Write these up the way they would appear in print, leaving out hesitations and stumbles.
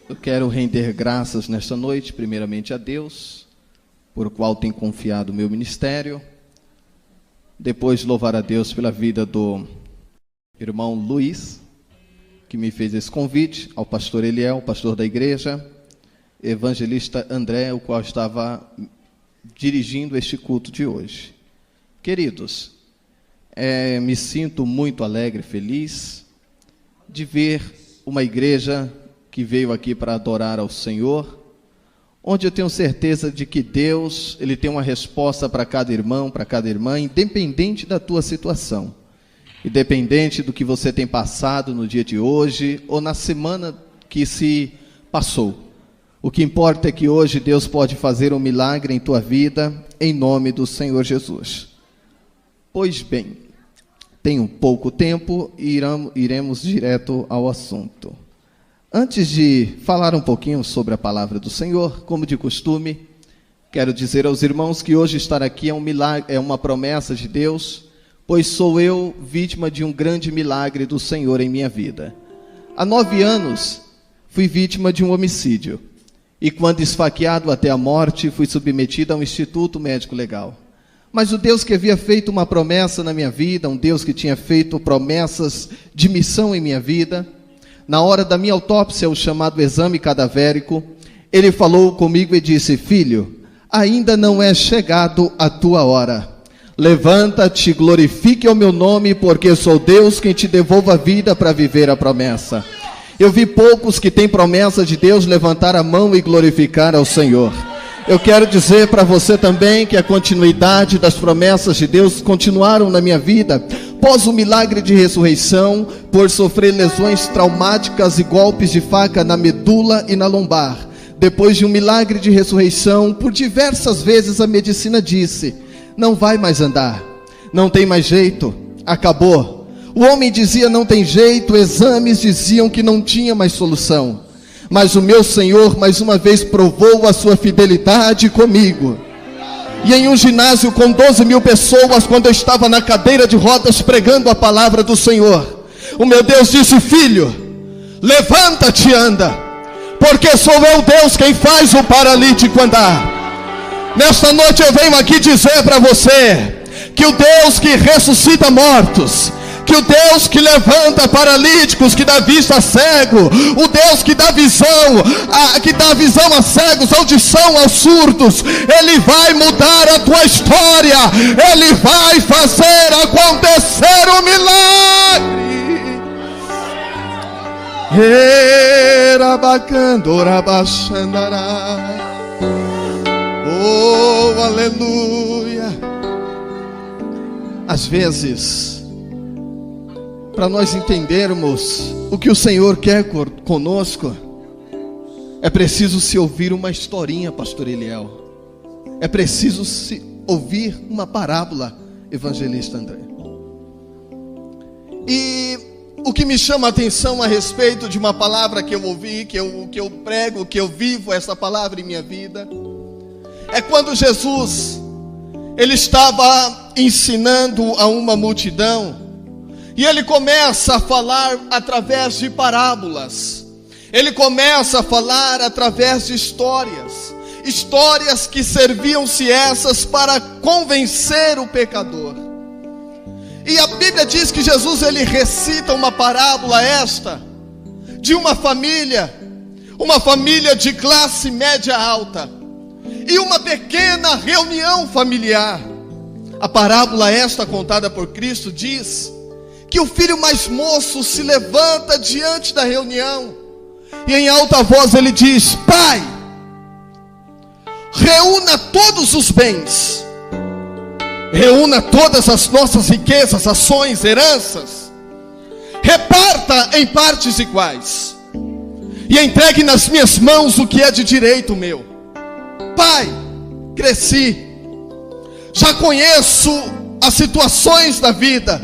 Eu quero render graças nesta noite, primeiramente a Deus, por o qual tem confiado o meu ministério. Depois louvar a Deus pela vida do irmão Luiz, que me fez esse convite, ao pastor Eliel, pastor da igreja, evangelista André, o qual estava dirigindo este culto de hoje. Queridos, me sinto muito alegre, feliz de ver uma igreja que veio aqui para adorar ao Senhor, onde eu tenho certeza de que Deus, Ele tem uma resposta para cada irmão, para cada irmã, independente da tua situação, independente do que você tem passado no dia de hoje, ou na semana que se passou. O que importa é que hoje Deus pode fazer um milagre em tua vida, em nome do Senhor Jesus. Pois bem, tenho pouco tempo e iremos direto ao assunto. Antes de falar um pouquinho sobre a palavra do Senhor, como de costume, quero dizer aos irmãos que hoje estar aqui é um milagre, é uma promessa de Deus, pois sou eu vítima de um grande milagre do Senhor em minha vida. Há 9 anos, fui vítima de um homicídio, e quando esfaqueado até a morte, fui submetido a um instituto médico legal. Mas o Deus que havia feito uma promessa na minha vida, um Deus que tinha feito promessas de missão em minha vida, na hora da minha autópsia, o chamado exame cadavérico, Ele falou comigo e disse: filho, ainda não é chegado a tua hora. Levanta-te, glorifique o meu nome, porque sou Deus quem te devolva a vida para viver a promessa. Eu vi poucos que têm promessa de Deus levantar a mão e glorificar ao Senhor. Eu quero dizer para você também que a continuidade das promessas de Deus continuaram na minha vida, após o milagre de ressurreição, por sofrer lesões traumáticas e golpes de faca na medula e na lombar. Depois de um milagre de ressurreição, por diversas vezes a medicina disse: não vai mais andar, não tem mais jeito, acabou. O homem dizia: não tem jeito, exames diziam que não tinha mais solução. Mas o meu Senhor, mais uma vez, provou a sua fidelidade comigo. E em um ginásio com 12 mil pessoas, quando eu estava na cadeira de rodas pregando a palavra do Senhor, o meu Deus disse: filho, levanta-te e anda, porque sou eu Deus quem faz o paralítico andar. Nesta noite eu venho aqui dizer para você que o Deus que ressuscita mortos, que o Deus que levanta paralíticos, que dá vista a cego, o Deus que dá visão a cegos, audição aos surdos, Ele vai mudar a tua história, Ele vai fazer acontecer o milagre. Oh, aleluia. Às vezes, para nós entendermos o que o Senhor quer conosco, é preciso se ouvir uma historinha, pastor Eliel. É preciso se ouvir uma parábola, evangelista André. E o que me chama a atenção a respeito de uma palavra que eu ouvi, que eu prego, que eu vivo essa palavra em minha vida, é quando Jesus, Ele estava ensinando a uma multidão, e Ele começa a falar através de parábolas. Ele começa a falar através de histórias. Histórias que serviam-se essas para convencer o pecador. E a Bíblia diz que Jesus, Ele recita uma parábola esta, de uma família de classe média alta, e uma pequena reunião familiar. A parábola esta contada por Cristo diz que o filho mais moço se levanta diante da reunião e em alta voz ele diz: pai, reúna todos os bens, reúna todas as nossas riquezas, ações, heranças, reparta em partes iguais e entregue nas minhas mãos o que é de direito meu. Pai, cresci, já conheço as situações da vida,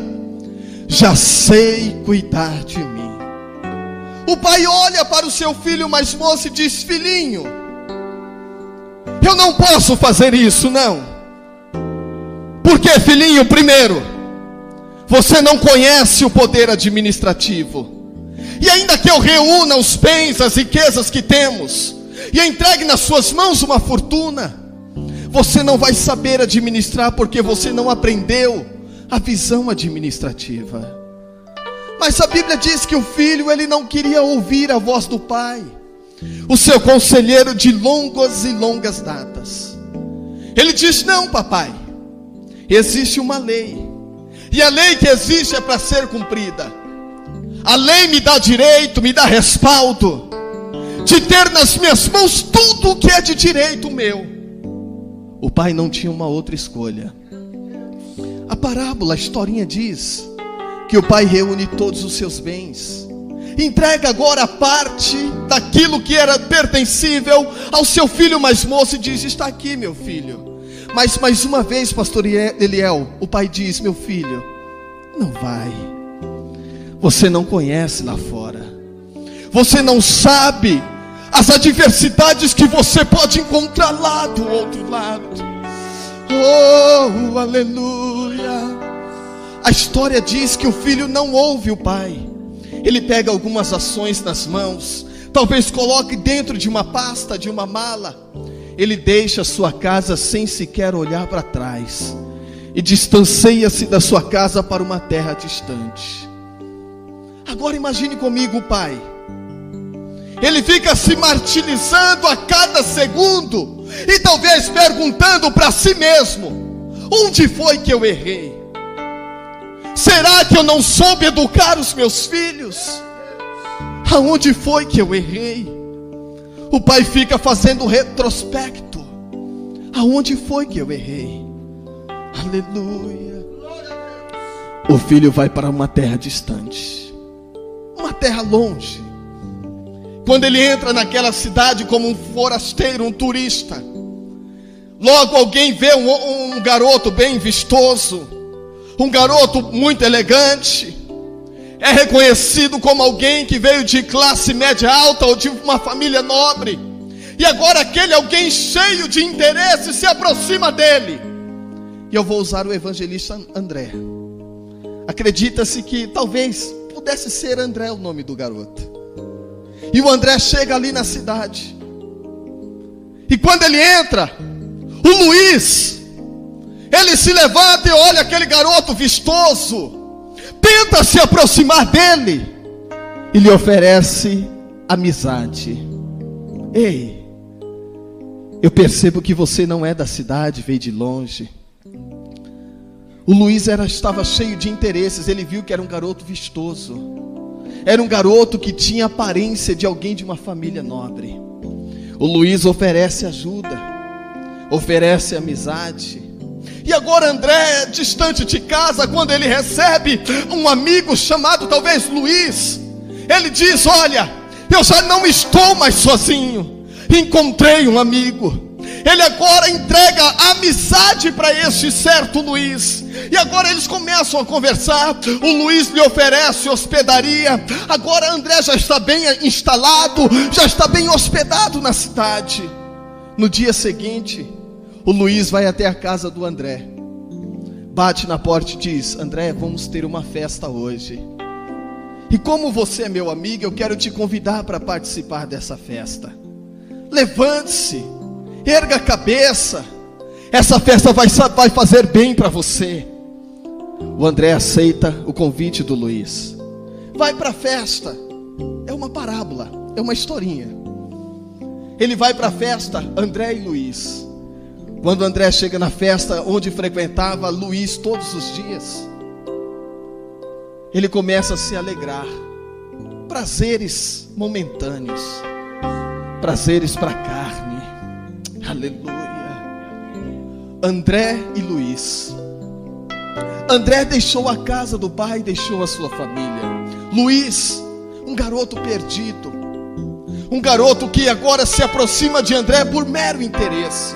já sei cuidar de mim. O pai olha para o seu filho mais moço e diz: filhinho, eu não posso fazer isso, não. Por quê, filhinho? Primeiro, você não conhece o poder administrativo. E ainda que eu reúna os bens, as riquezas que temos, e entregue nas suas mãos uma fortuna, você não vai saber administrar, porque você não aprendeu a visão administrativa. Mas a Bíblia diz que o filho, ele não queria ouvir a voz do pai, o seu conselheiro de longas e longas datas. Ele diz: não, papai, existe uma lei, e a lei que existe é para ser cumprida. A lei me dá direito, me dá respaldo de ter nas minhas mãos tudo o que é de direito meu. O pai não tinha uma outra escolha. A parábola, a historinha diz que o pai reúne todos os seus bens, entrega agora a parte daquilo que era pertencível ao seu filho mais moço e diz: está aqui, meu filho. Mas mais uma vez, pastor Eliel, o pai diz: meu filho, não vai. Você não conhece lá fora, você não sabe as adversidades que você pode encontrar lá do outro lado. Oh, aleluia. A história diz que o filho não ouve o pai. Ele pega algumas ações nas mãos, talvez coloque dentro de uma pasta, de uma mala. Ele deixa a sua casa sem sequer olhar para trás e distancia-se da sua casa para uma terra distante. Agora imagine comigo o pai. Ele fica se martirizando a cada segundo e talvez perguntando para si mesmo: onde foi que eu errei? Será que eu não soube educar os meus filhos? Aonde foi que eu errei? O pai fica fazendo retrospecto. Aonde foi que eu errei? Aleluia. O filho vai para uma terra distante, uma terra longe. Quando ele entra naquela cidade como um forasteiro, um turista, logo alguém vê um garoto bem vistoso, um garoto muito elegante, é reconhecido como alguém que veio de classe média alta ou de uma família nobre. E agora aquele alguém cheio de interesse se aproxima dele. E eu vou usar o evangelista André. Acredita-se que talvez pudesse ser André o nome do garoto. E o André chega ali na cidade. E quando ele entra, o Luiz, ele se levanta e olha aquele garoto vistoso, tenta se aproximar dele e lhe oferece amizade. Ei, eu percebo que você não é da cidade, veio de longe. O Luiz estava cheio de interesses. Ele viu que era um garoto vistoso, era um garoto que tinha aparência de alguém de uma família nobre. O Luiz oferece ajuda, oferece amizade. E agora André, distante de casa, quando ele recebe um amigo chamado talvez Luiz, ele diz: olha, eu já não estou mais sozinho, encontrei um amigo. Ele agora entrega amizade para este certo Luiz. E agora eles começam a conversar. O Luiz lhe oferece hospedaria. Agora André já está bem instalado, já está bem hospedado na cidade. No dia seguinte, o Luiz vai até a casa do André, bate na porta e diz: André, vamos ter uma festa hoje. E como você é meu amigo, eu quero te convidar para participar dessa festa. Levante-se, erga a cabeça, essa festa vai fazer bem para você. O André aceita o convite do Luiz, vai para a festa. É uma parábola, é uma historinha. Ele vai para a festa, André e Luiz. Quando André chega na festa onde frequentava Luiz todos os dias, ele começa a se alegrar. Prazeres momentâneos, prazeres para a carne. Aleluia. André e Luiz. André deixou a casa do pai, deixou a sua família. Luiz, um garoto perdido, um garoto que agora se aproxima de André por mero interesse.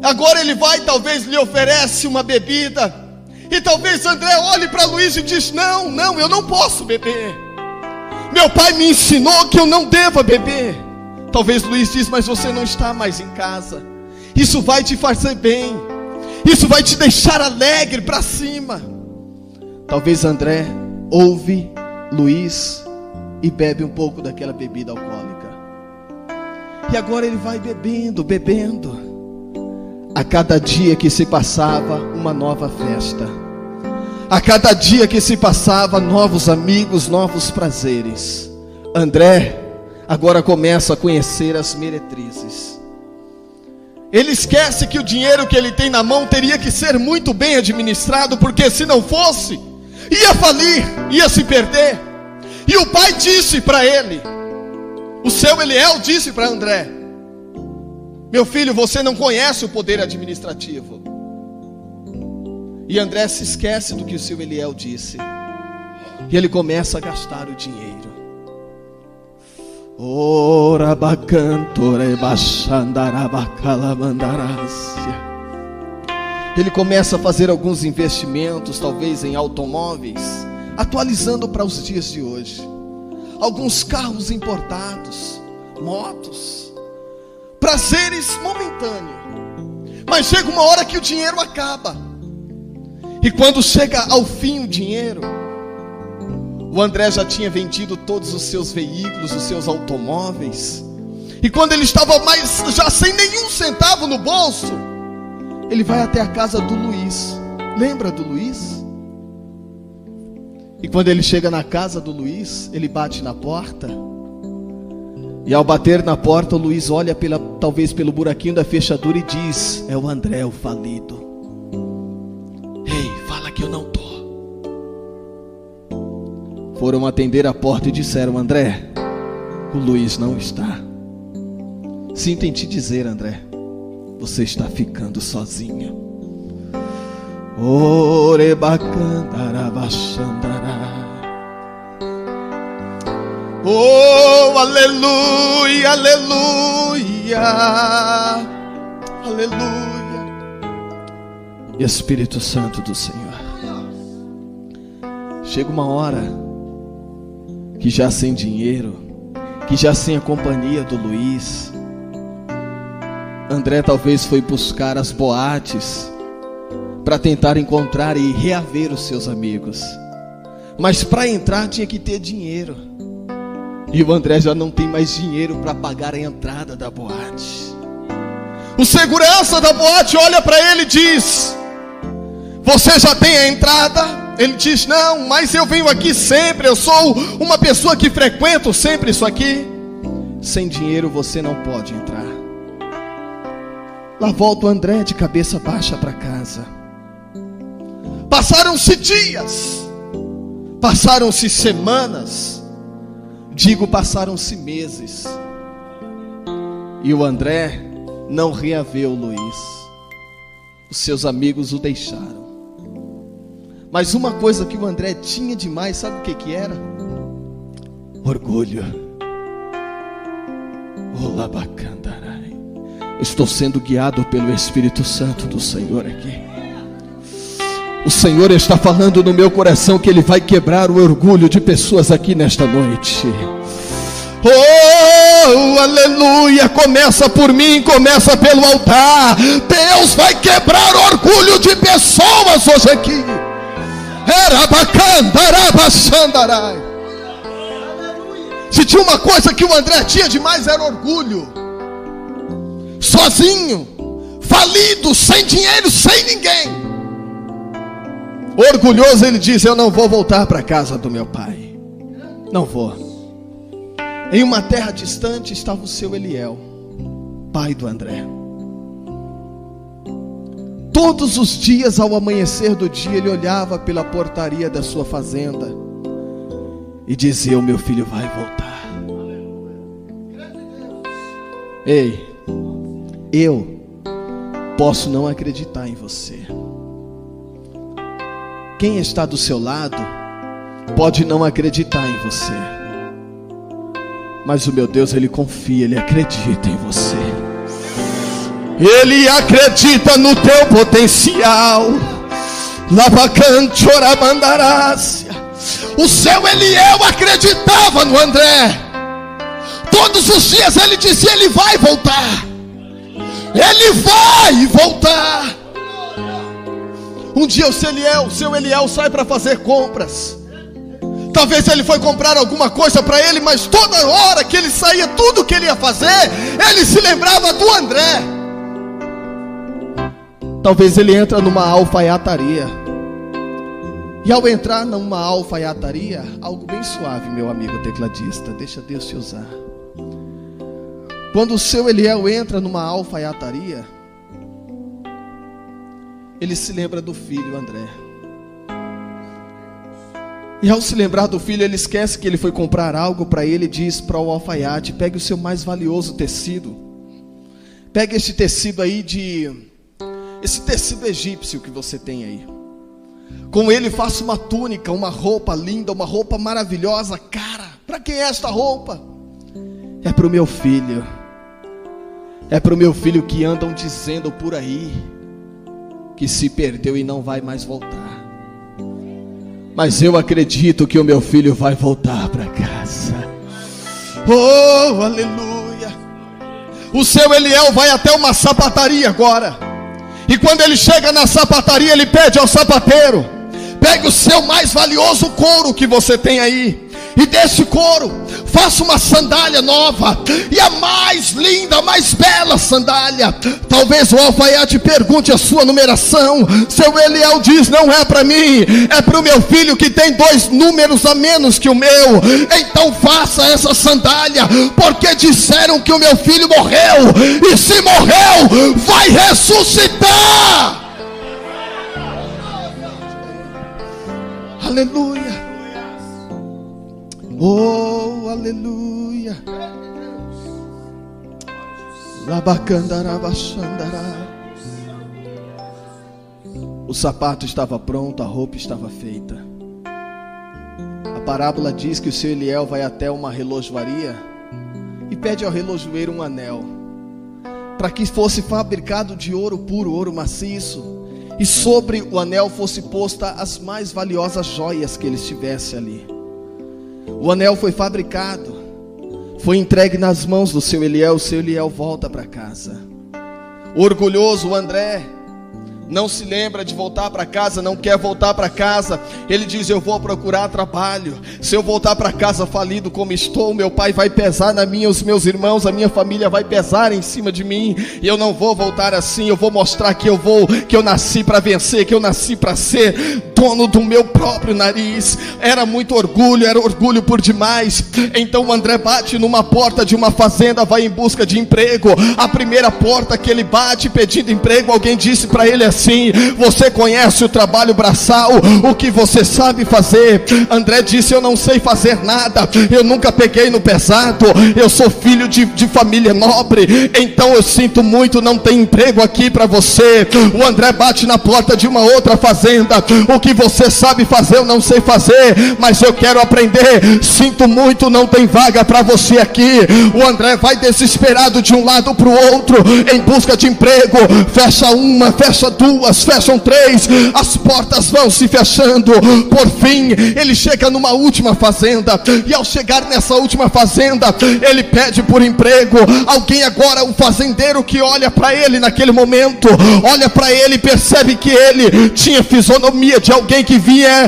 Agora ele vai, talvez lhe oferece uma bebida, e talvez André olhe para Luiz e diz: não, eu não posso beber. Meu pai me ensinou que eu não devo beber. Talvez Luiz diz: mas você não está mais em casa. Isso vai te fazer bem, isso vai te deixar alegre para cima. Talvez André ouve Luiz e bebe um pouco daquela bebida alcoólica. E agora ele vai bebendo, bebendo. A cada dia que se passava, uma nova festa. A cada dia que se passava, novos amigos, novos prazeres. André agora começa a conhecer as meretrizes. Ele esquece que o dinheiro que ele tem na mão teria que ser muito bem administrado, porque se não fosse, ia falir, ia se perder. E o pai disse para ele, o seu Eliel disse para André: meu filho, você não conhece o poder administrativo. E André se esquece do que o seu Eliel disse, e ele começa a gastar o dinheiro. Ora bacantore baixandarabacalamandarácia. Ele começa a fazer alguns investimentos, talvez em automóveis, atualizando para os dias de hoje. Alguns carros importados, motos, prazeres momentâneos. Mas chega uma hora que o dinheiro acaba. E quando chega ao fim o dinheiro, o André já tinha vendido todos os seus veículos, os seus automóveis. E quando ele estava já sem nenhum centavo no bolso, ele vai até a casa do Luiz. Lembra do Luiz? E quando ele chega na casa do Luiz, ele bate na porta. E ao bater na porta, o Luiz olha talvez pelo buraquinho da fechadura e diz: é o André, o falido. Ei, fala que eu não tô. Foram atender a porta e disseram: André, o Luiz não está. Sinto em te dizer, André, você está ficando sozinha. Oh, aleluia, aleluia, aleluia. Espírito Santo do Senhor, chega uma hora que já sem dinheiro, que já sem a companhia do Luiz, André talvez foi buscar as boates para tentar encontrar e reaver os seus amigos. Mas para entrar tinha que ter dinheiro. E o André já não tem mais dinheiro para pagar a entrada da boate. O segurança da boate olha para ele e diz: você já tem a entrada? Ele diz: não, mas eu venho aqui sempre, eu sou uma pessoa que frequento sempre isso aqui. Sem dinheiro você não pode entrar. Lá volta o André de cabeça baixa para casa. Passaram-se dias, passaram-se semanas, passaram-se meses, e o André não reaveu o Luiz. Os seus amigos o deixaram. Mas uma coisa que o André tinha demais, sabe o que era? Orgulho. Olabacandarai. Estou sendo guiado pelo Espírito Santo do Senhor aqui. O Senhor está falando no meu coração que Ele vai quebrar o orgulho de pessoas aqui nesta noite. Oh, aleluia. Começa por mim, começa pelo altar. Deus vai quebrar o orgulho de pessoas hoje aqui. Se tinha uma coisa que o André tinha demais, era orgulho. Sozinho, falido, sem dinheiro, sem ninguém. Orgulhoso, ele diz: eu não vou voltar para a casa do meu pai. Não vou. Em uma terra distante estava o seu Eliel, pai do André. Todos os dias, ao amanhecer do dia, ele olhava pela portaria da sua fazenda e dizia: o meu filho vai voltar. Ei, eu posso não acreditar em você. Quem está do seu lado pode não acreditar em você, mas o meu Deus, Ele confia, Ele acredita em você. Ele acredita no teu potencial. Lavacanchoramandarácia. O seu Eliel acreditava no André. Todos os dias ele dizia: ele vai voltar. Ele vai voltar. Um dia o seu Eliel sai para fazer compras. Talvez ele foi comprar alguma coisa para ele, mas toda hora que ele saía, tudo que ele ia fazer, ele se lembrava do André. Talvez ele entra numa alfaiataria, e ao entrar numa alfaiataria, algo bem suave, meu amigo tecladista, deixa Deus te usar. Quando o seu Eliel entra numa alfaiataria, ele se lembra do filho André. E ao se lembrar do filho, ele esquece que ele foi comprar algo para ele e diz para o alfaiate: pegue o seu mais valioso tecido. Pegue este tecido aí esse tecido egípcio que você tem aí. Com ele faça uma túnica, uma roupa linda, uma roupa maravilhosa. Cara, para quem é esta roupa? É para o meu filho. É para o meu filho que andam dizendo por aí que se perdeu e não vai mais voltar. Mas eu acredito que o meu filho vai voltar para casa. Oh, aleluia. O seu Eliel vai até uma sapataria agora. E quando ele chega na sapataria, ele pede ao sapateiro: pegue o seu mais valioso couro que você tem aí, e desse couro faça uma sandália nova, e a mais linda, mais bela sandália. Talvez o alfaiate pergunte a sua numeração. Seu Eliel diz: não é para mim, é para o meu filho que tem 2 números a menos que o meu. Então faça essa sandália, porque disseram que o meu filho morreu, e se morreu, vai ressuscitar. Aleluia. Oh, aleluia. O sapato estava pronto, a roupa estava feita. A parábola diz que o seu Eliel vai até uma relojoaria e pede ao relojoeiro um anel, para que fosse fabricado de ouro puro, ouro maciço, e sobre o anel fosse posta as mais valiosas joias que ele tivesse ali. O anel foi fabricado, foi entregue nas mãos do seu Eliel. O seu Eliel volta para casa. Orgulhoso, o André não se lembra de voltar para casa, não quer voltar para casa. Ele diz: eu vou procurar trabalho. Se eu voltar para casa falido como estou, meu pai vai pesar na minha, os meus irmãos, a minha família vai pesar em cima de mim. E eu não vou voltar assim. Eu vou mostrar que eu nasci para vencer, que eu nasci para ser dono do meu próprio nariz. Era muito orgulho, era orgulho por demais. Então o André bate numa porta de uma fazenda, vai em busca de emprego. A primeira porta que ele bate pedindo emprego, alguém disse para ele assim: você conhece o trabalho braçal? O que você sabe fazer? André disse: eu não sei fazer nada, eu nunca peguei no pesado, eu sou filho de família nobre, então eu sinto muito, não tem emprego aqui para você. O André bate na porta de uma outra fazenda: o que você sabe fazer? Eu não sei fazer, mas eu quero aprender. Sinto muito, não tem vaga para você aqui. O André vai desesperado de um lado para o outro em busca de emprego. Fecha uma, fecha duas, fecham 3, as portas vão se fechando. Por fim, ele chega numa última fazenda, e ao chegar nessa última fazenda, ele pede por emprego. Alguém agora, o fazendeiro que olha para ele naquele momento, olha para ele e percebe que ele tinha fisionomia de alguém que vinha,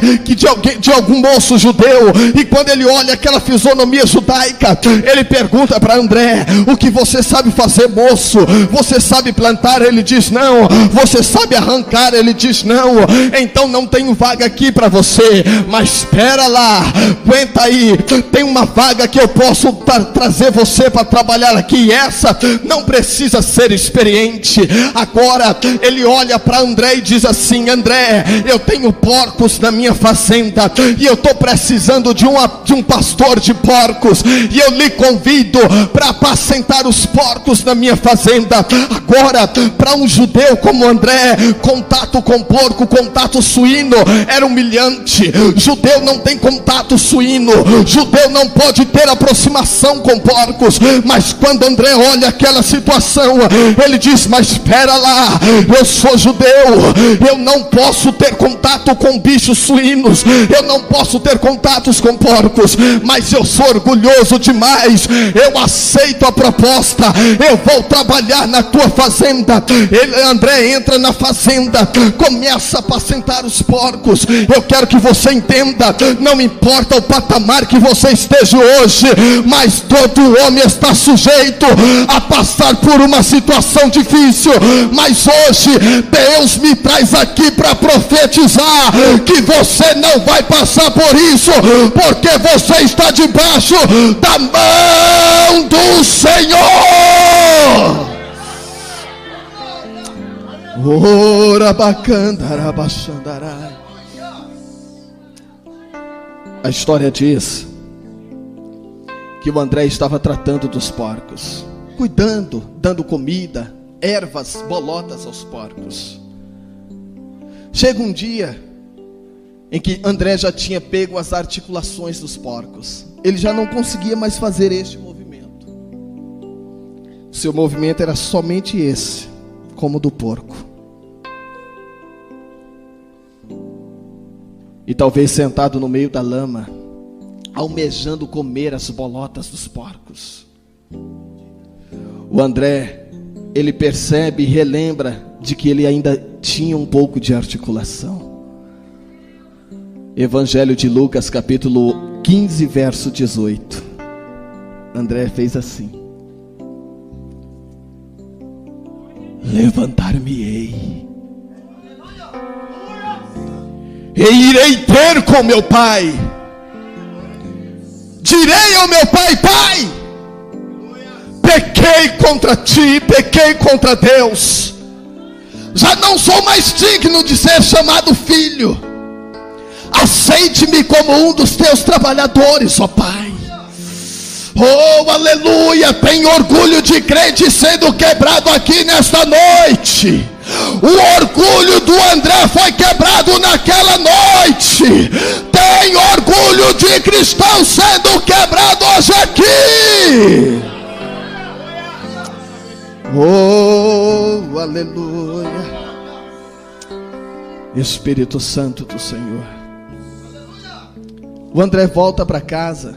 de algum moço judeu. E quando ele olha aquela fisionomia judaica, ele pergunta para André: o que você sabe fazer, moço? Você sabe plantar? Ele diz: não. Você sabe arrancar? Ele diz: não. Então não tenho vaga aqui para você. Mas espera lá, aguenta aí, tem uma vaga que eu posso trazer você para trabalhar aqui, e essa não precisa ser experiente. Agora ele olha para André e diz assim: André, eu tenho porcos na minha fazenda, e eu estou precisando de um pastor de porcos, e eu lhe convido para apacentar os porcos na minha fazenda. Agora, para um judeu como André, contato com porco, contato suíno era humilhante. Judeu não tem contato suíno, judeu não pode ter aproximação com porcos. Mas quando André olha aquela situação, ele diz: mas espera lá, eu sou judeu, eu não posso ter contato com bichos suínos, eu não posso ter contatos com porcos, mas eu sou orgulhoso demais, eu aceito a proposta, eu vou trabalhar na tua fazenda. André entra na fazenda, começa a apacentar os porcos. Eu quero que você entenda, não importa o patamar que você esteja hoje, mas todo homem está sujeito a passar por uma situação difícil. Mas hoje Deus me traz aqui para profetizar que você não vai passar por isso, porque você está debaixo da mão do Senhor. Ora bacandarabachandarai. A história diz que o André estava tratando dos porcos, cuidando, dando comida, ervas, bolotas aos porcos. Chega um dia em que André já tinha pego as articulações dos porcos. Ele já não conseguia mais fazer este movimento. O seu movimento era somente esse, como o do porco. E talvez sentado no meio da lama, almejando comer as bolotas dos porcos. O André, ele percebe e relembra de que ele ainda tinha um pouco de articulação. Evangelho de Lucas, capítulo 15, verso 18. André fez assim: levantar-me-ei e irei ter com meu pai. Direi ao meu pai: Pai, pequei contra ti, pequei contra Deus, já não sou mais digno de ser chamado filho. Aceite-me como um dos teus trabalhadores, ó Pai. Oh, aleluia. Tem orgulho de crente sendo quebrado aqui nesta noite. O orgulho do André foi quebrado naquela noite. Tem orgulho de cristão sendo quebrado hoje aqui. Oh, aleluia. Espírito Santo do Senhor. O André volta para casa.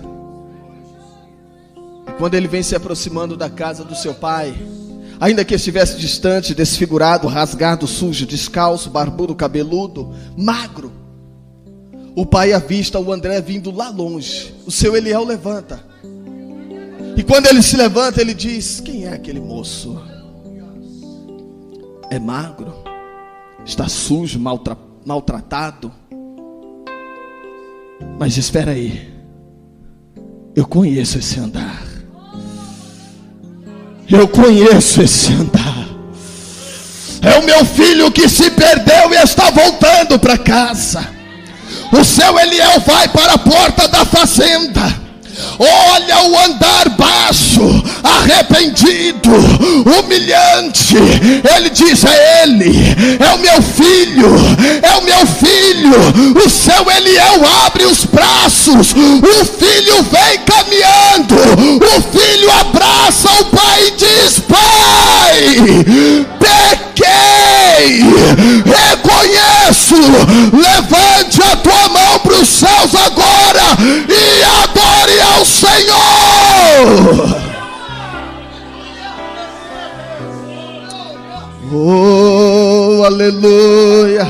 E quando ele vem se aproximando da casa do seu pai, ainda que estivesse distante, desfigurado, rasgado, sujo, descalço, barbudo, cabeludo, magro, o pai avista o André vindo lá longe. O seu Eliel levanta. E quando ele se levanta, ele diz: quem é aquele moço? É magro, está sujo, maltratado. Mas espera aí, eu conheço esse andar. Eu conheço esse andar. É o meu filho que se perdeu e está voltando para casa. O seu Eliel vai para a porta da fazenda. Olha o andar baixo, arrependido, humilhante. Ele diz: é ele, é o meu filho, é o meu filho. O seu Eliel abre os braços, o filho vem caminhando, o filho abraça o pai e diz: pai, pequei, reconheço. Levante a tua mão para os céus agora e adore ao Senhor. Oh, aleluia.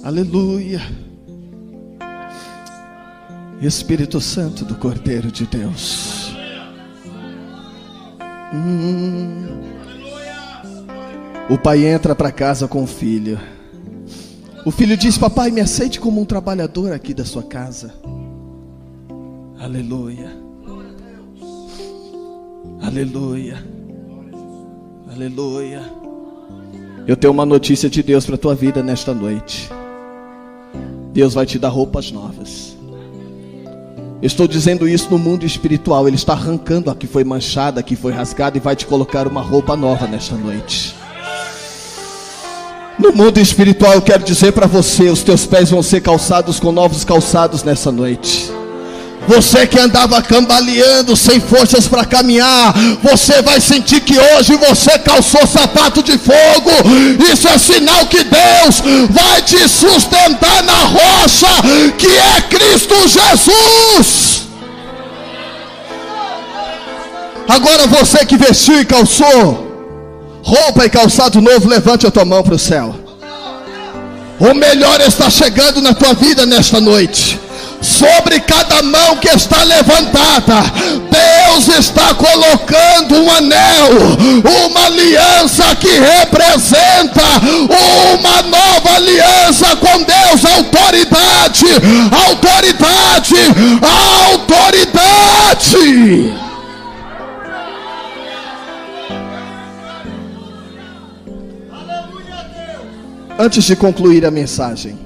Aleluia. Espírito Santo do Cordeiro de Deus. O pai entra para casa com o filho. O filho diz: papai, me aceite como um trabalhador aqui da sua casa. Aleluia. Aleluia. Aleluia. Eu tenho uma notícia de Deus para a tua vida nesta noite. Deus vai te dar roupas novas. Eu estou dizendo isso no mundo espiritual. Ele está arrancando a que foi manchada, a que foi rasgada, e vai te colocar uma roupa nova nesta noite. No mundo espiritual eu quero dizer para você: os teus pés vão ser calçados com novos calçados nessa noite. Você que andava cambaleando, sem forças para caminhar, você vai sentir que hoje você calçou sapato de fogo. Isso é sinal que Deus vai te sustentar na rocha, que é Cristo Jesus. Agora você que vestiu e calçou roupa e calçado novo, levante a tua mão para o céu. O melhor está chegando na tua vida nesta noite. Sobre cada mão que está levantada, Deus está colocando um anel, uma aliança que representa uma nova aliança com Deus. Autoridade, autoridade, autoridade. Antes de concluir a mensagem,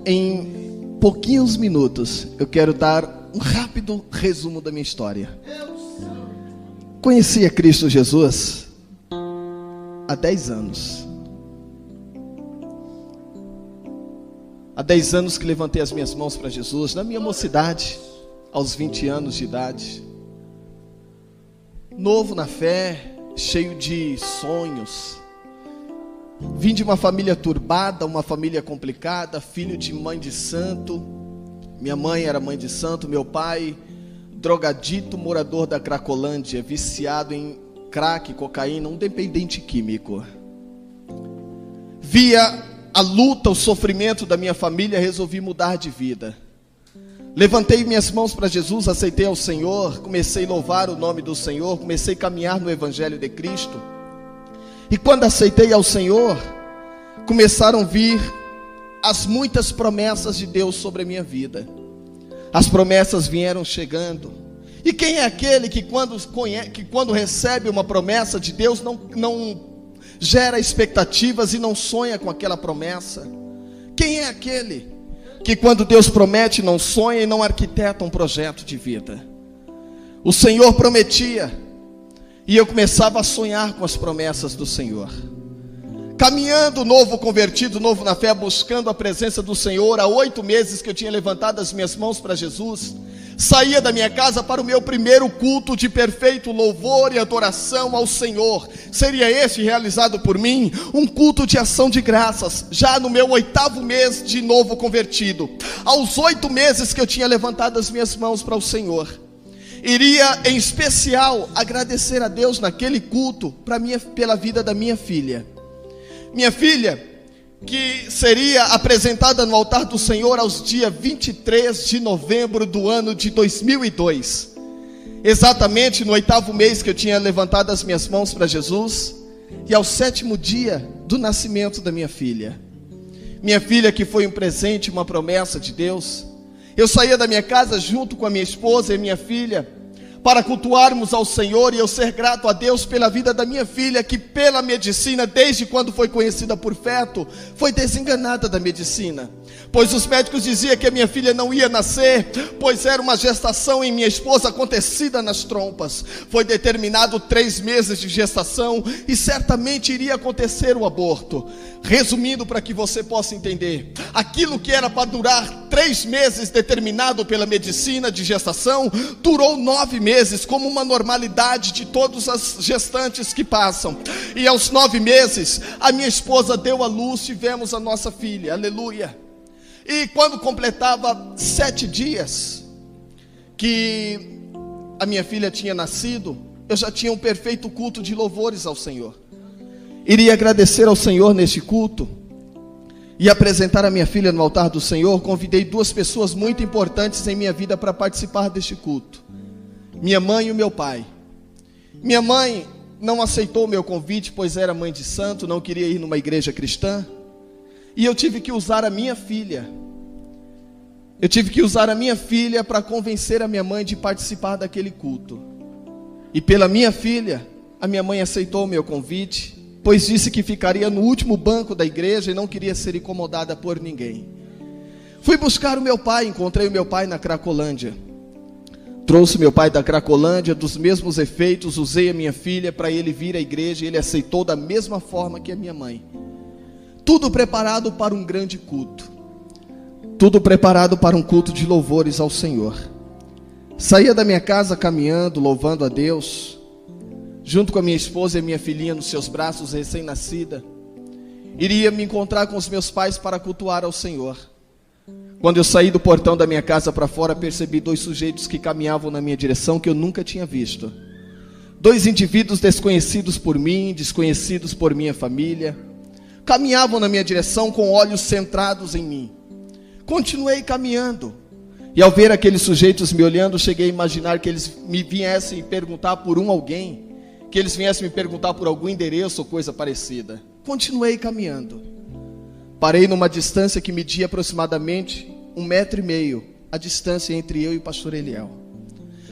em pouquinhos minutos, eu quero dar um rápido resumo da minha história. Conheci a Cristo Jesus há 10 anos. Há 10 anos que levantei as minhas mãos para Jesus, na minha mocidade, aos 20 anos de idade. Novo na fé, cheio de sonhos. Vim de uma família turbada, uma família complicada, filho de mãe de santo. Minha mãe era mãe de santo, meu pai, drogadito, morador da Cracolândia, viciado em crack, cocaína, um dependente químico. Via a luta, o sofrimento da minha família, resolvi mudar de vida. Levantei minhas mãos para Jesus, aceitei ao Senhor, comecei a louvar o nome do Senhor, comecei a caminhar no Evangelho de Cristo. E quando aceitei ao Senhor, começaram a vir as muitas promessas de Deus sobre a minha vida. As promessas vieram chegando. E quem é aquele que quando recebe uma promessa de Deus não gera expectativas e não sonha com aquela promessa? Quem é aquele que quando Deus promete não sonha e não arquiteta um projeto de vida? O Senhor prometia. E eu começava a sonhar com as promessas do Senhor. Caminhando, novo convertido, novo na fé, buscando a presença do Senhor. Há 8 meses que eu tinha levantado as minhas mãos para Jesus. Saía da minha casa para o meu primeiro culto de perfeito louvor e adoração ao Senhor. Seria esse realizado por mim, um culto de ação de graças, já no meu 8º mês de novo convertido. Aos 8 meses que eu tinha levantado as minhas mãos para o Senhor. Iria em especial agradecer a Deus naquele culto pela vida da minha filha. Minha filha, que seria apresentada no altar do Senhor aos dias 23 de novembro do ano de 2002. Exatamente no 8º mês que eu tinha levantado as minhas mãos para Jesus. E ao 7º dia do nascimento da minha filha. Minha filha que foi um presente, uma promessa de Deus. Eu saía da minha casa junto com a minha esposa e minha filha para cultuarmos ao Senhor, e eu ser grato a Deus pela vida da minha filha, que pela medicina, desde quando foi conhecida por feto, foi desenganada da medicina, pois os médicos diziam que a minha filha não ia nascer, pois era uma gestação em minha esposa acontecida nas trompas. Foi determinado 3 meses de gestação e certamente iria acontecer o aborto. Resumindo, para que você possa entender, aquilo que era para durar 3 meses determinado pela medicina de gestação, durou 9 meses, como uma normalidade de todas as gestantes que passam. E aos 9 meses, a minha esposa deu à luz, tivemos a nossa filha, aleluia. E quando completava 7 dias que a minha filha tinha nascido, eu já tinha um perfeito culto de louvores ao Senhor. Iria agradecer ao Senhor neste culto e apresentar a minha filha no altar do Senhor. Convidei 2 pessoas muito importantes em minha vida para participar deste culto: minha mãe e o meu pai. Minha mãe não aceitou o meu convite, pois era mãe de santo, não queria ir numa igreja cristã. E eu tive que usar a minha filha. Eu tive que usar a minha filha para convencer a minha mãe de participar daquele culto. E pela minha filha, a minha mãe aceitou o meu convite, pois disse que ficaria no último banco da igreja e não queria ser incomodada por ninguém. Fui buscar o meu pai, encontrei o meu pai na Cracolândia. Trouxe meu pai da Cracolândia, dos mesmos efeitos, usei a minha filha para ele vir à igreja e ele aceitou da mesma forma que a minha mãe. Tudo preparado para um grande culto. Tudo preparado para um culto de louvores ao Senhor. Saía da minha casa caminhando, louvando a Deus, junto com a minha esposa e a minha filhinha nos seus braços, recém-nascida. Iria me encontrar com os meus pais para cultuar ao Senhor. Quando eu saí do portão da minha casa para fora, percebi 2 sujeitos que caminhavam na minha direção que eu nunca tinha visto. 2 indivíduos desconhecidos por mim, desconhecidos por minha família, caminhavam na minha direção com olhos centrados em mim. Continuei caminhando, e ao ver aqueles sujeitos me olhando, cheguei a imaginar que eles me viessem perguntar por alguém, que eles viessem me perguntar por algum endereço ou coisa parecida. Continuei caminhando. Parei numa distância que media aproximadamente 1,5 metro, a distância entre eu e o pastor Eliel.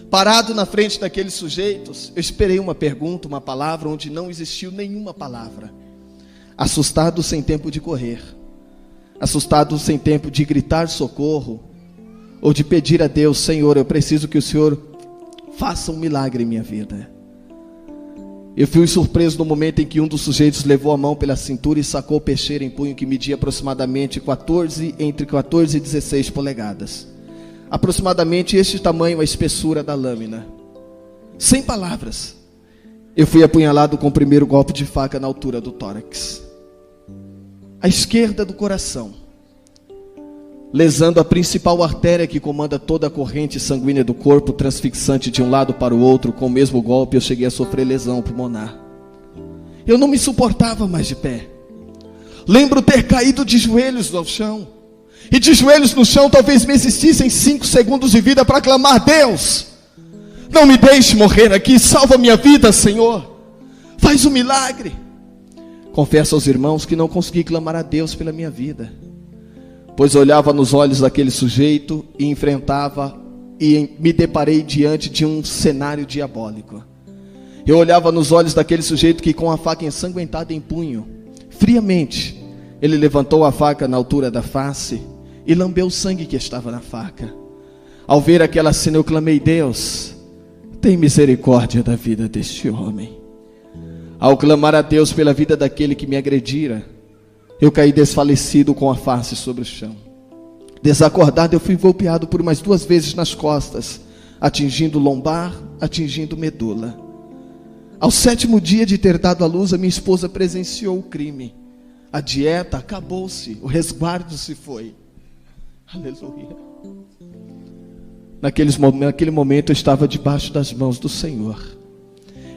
Parado na frente daqueles sujeitos, eu esperei uma pergunta, uma palavra, onde não existiu nenhuma palavra. Assustado, sem tempo de correr. Assustado, sem tempo de gritar socorro, ou de pedir a Deus: Senhor, eu preciso que o Senhor faça um milagre em minha vida. Eu fui surpreso no momento em que um dos sujeitos levou a mão pela cintura e sacou peixeira em punho que media aproximadamente entre 14 e 16 polegadas. Aproximadamente este tamanho, a espessura da lâmina. Sem palavras, eu fui apunhalado com o primeiro golpe de faca na altura do tórax, à esquerda do coração, lesando a principal artéria que comanda toda a corrente sanguínea do corpo, transfixante de um lado para o outro. Com o mesmo golpe eu cheguei a sofrer lesão pulmonar. Eu não me suportava mais de pé. Lembro ter caído de joelhos no chão, e de joelhos no chão talvez me existissem 5 segundos de vida para clamar: Deus, não me deixe morrer aqui, salva minha vida, Senhor, faz um milagre. Confesso aos irmãos que não consegui clamar a Deus pela minha vida, pois olhava nos olhos daquele sujeito e enfrentava, e me deparei diante de um cenário diabólico. Eu olhava nos olhos daquele sujeito que, com a faca ensanguentada em punho, friamente, ele levantou a faca na altura da face e lambeu o sangue que estava na faca. Ao ver aquela cena, eu clamei: Deus, tem misericórdia da vida deste homem. Ao clamar a Deus pela vida daquele que me agredira, eu caí desfalecido com a face sobre o chão. Desacordado, eu fui golpeado por mais 2 vezes nas costas, atingindo lombar, atingindo medula. Ao 7º dia de ter dado à luz, a minha esposa presenciou o crime. A dieta acabou-se, o resguardo se foi. Aleluia. Naquele momento eu estava debaixo das mãos do Senhor.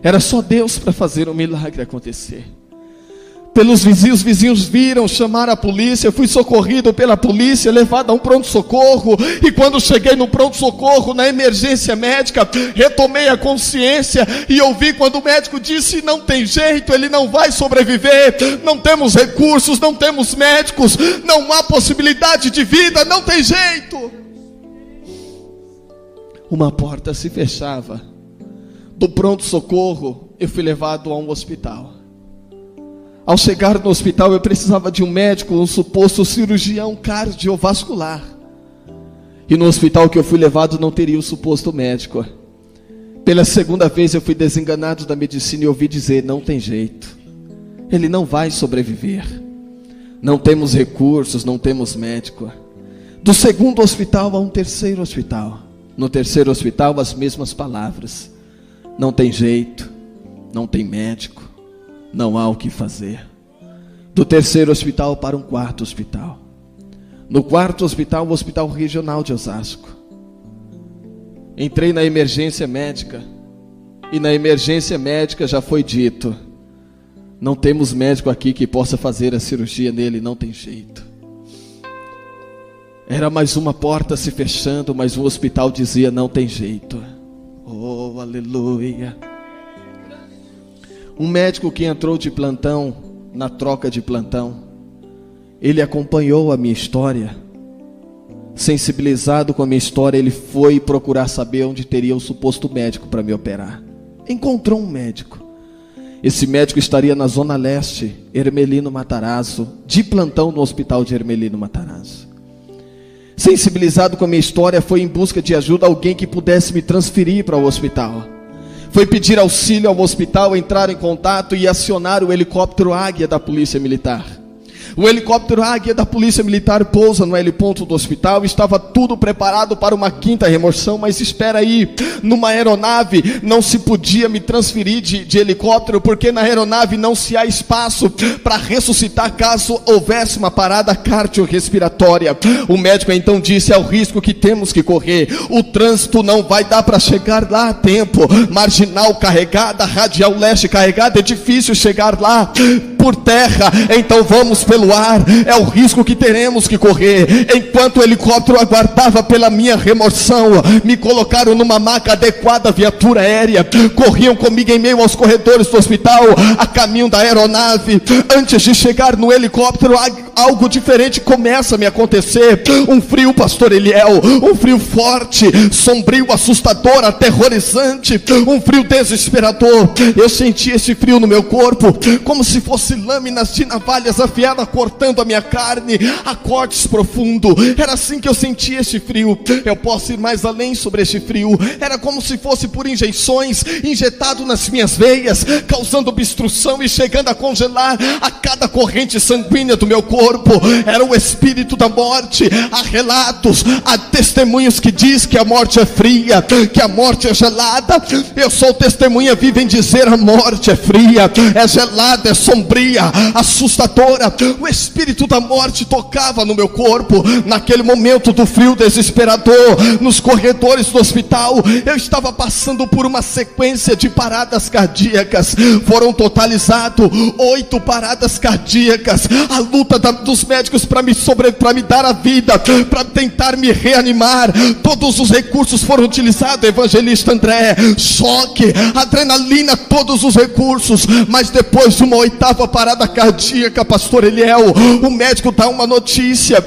Era só Deus para fazer um milagre acontecer. Pelos vizinhos, os vizinhos viram, chamaram a polícia. Eu fui socorrido pela polícia, levado a um pronto-socorro. E quando cheguei no pronto-socorro, na emergência médica, retomei a consciência e ouvi quando o médico disse: não tem jeito, ele não vai sobreviver, não temos recursos, não temos médicos, não há possibilidade de vida, não tem jeito. Uma porta se fechava. Do pronto-socorro, eu fui levado a um hospital. Ao chegar no hospital, eu precisava de um médico, um suposto cirurgião cardiovascular. E no hospital que eu fui levado não teria o suposto médico. Pela 2ª vez eu fui desenganado da medicina e ouvi dizer: não tem jeito, ele não vai sobreviver, não temos recursos, não temos médico. Do 2º hospital a um 3º hospital. No 3º hospital, as mesmas palavras: não tem jeito, não tem médico, não há o que fazer. Do 3º hospital para um 4º hospital. No 4º hospital, o Hospital Regional de Osasco. Entrei na emergência médica, e na emergência médica já foi dito: não temos médico aqui que possa fazer a cirurgia nele, não tem jeito. Era mais uma porta se fechando, mas o hospital dizia: não tem jeito. Oh, aleluia. Um médico que entrou de plantão, na troca de plantão, ele acompanhou a minha história. Sensibilizado com a minha história, ele foi procurar saber onde teria o suposto médico para me operar. Encontrou um médico. Esse médico estaria na Zona Leste, Hermelino Matarazzo, de plantão no hospital de Hermelino Matarazzo. Sensibilizado com a minha história, foi em busca de ajuda, alguém que pudesse me transferir para o hospital. Foi pedir auxílio ao hospital, entrar em contato e acionar o helicóptero Águia da Polícia Militar. O helicóptero Águia da Polícia Militar pousa no heliponto do hospital. Estava tudo preparado para uma quinta remoção, mas espera aí, numa aeronave não se podia me transferir de helicóptero, porque na aeronave não se há espaço para ressuscitar caso houvesse uma parada cardiorrespiratória. O médico então disse: é o risco que temos que correr, o trânsito não vai dar para chegar lá a tempo, marginal carregada, radial leste carregada, é difícil chegar lá por terra, então vamos pelo ar, é o risco que teremos que correr. Enquanto o helicóptero aguardava pela minha remoção, me colocaram numa maca adequada, viatura aérea, corriam comigo em meio aos corredores do hospital, a caminho da aeronave. Antes de chegar no helicóptero, algo diferente começa a me acontecer. Um frio, pastor Eliel, um frio forte, sombrio, assustador, aterrorizante, um frio desesperador. Eu senti esse frio no meu corpo, como se fosse lâminas de navalhas afiadas cortando a minha carne a cortes profundo. Era assim que eu sentia esse frio. Eu posso ir mais além sobre esse frio. Era como se fosse por injeções, injetado nas minhas veias, causando obstrução e chegando a congelar a cada corrente sanguínea do meu corpo. Era o espírito da morte. Há relatos, há testemunhos que diz que a morte é fria, que a morte é gelada. Eu sou testemunha viva em dizer: a morte é fria, é gelada, é sombria, assustadora. O espírito da morte tocava no meu corpo. Naquele momento do frio desesperador, nos corredores do hospital, eu estava passando por uma sequência de paradas cardíacas. Foram totalizadas 8 paradas cardíacas. A luta dos médicos para me dar a vida, para tentar me reanimar. Todos os recursos foram utilizados, evangelista André. Choque, adrenalina, todos os recursos. Mas depois de uma 8ª parada cardíaca, pastor Eliel, o médico dá uma notícia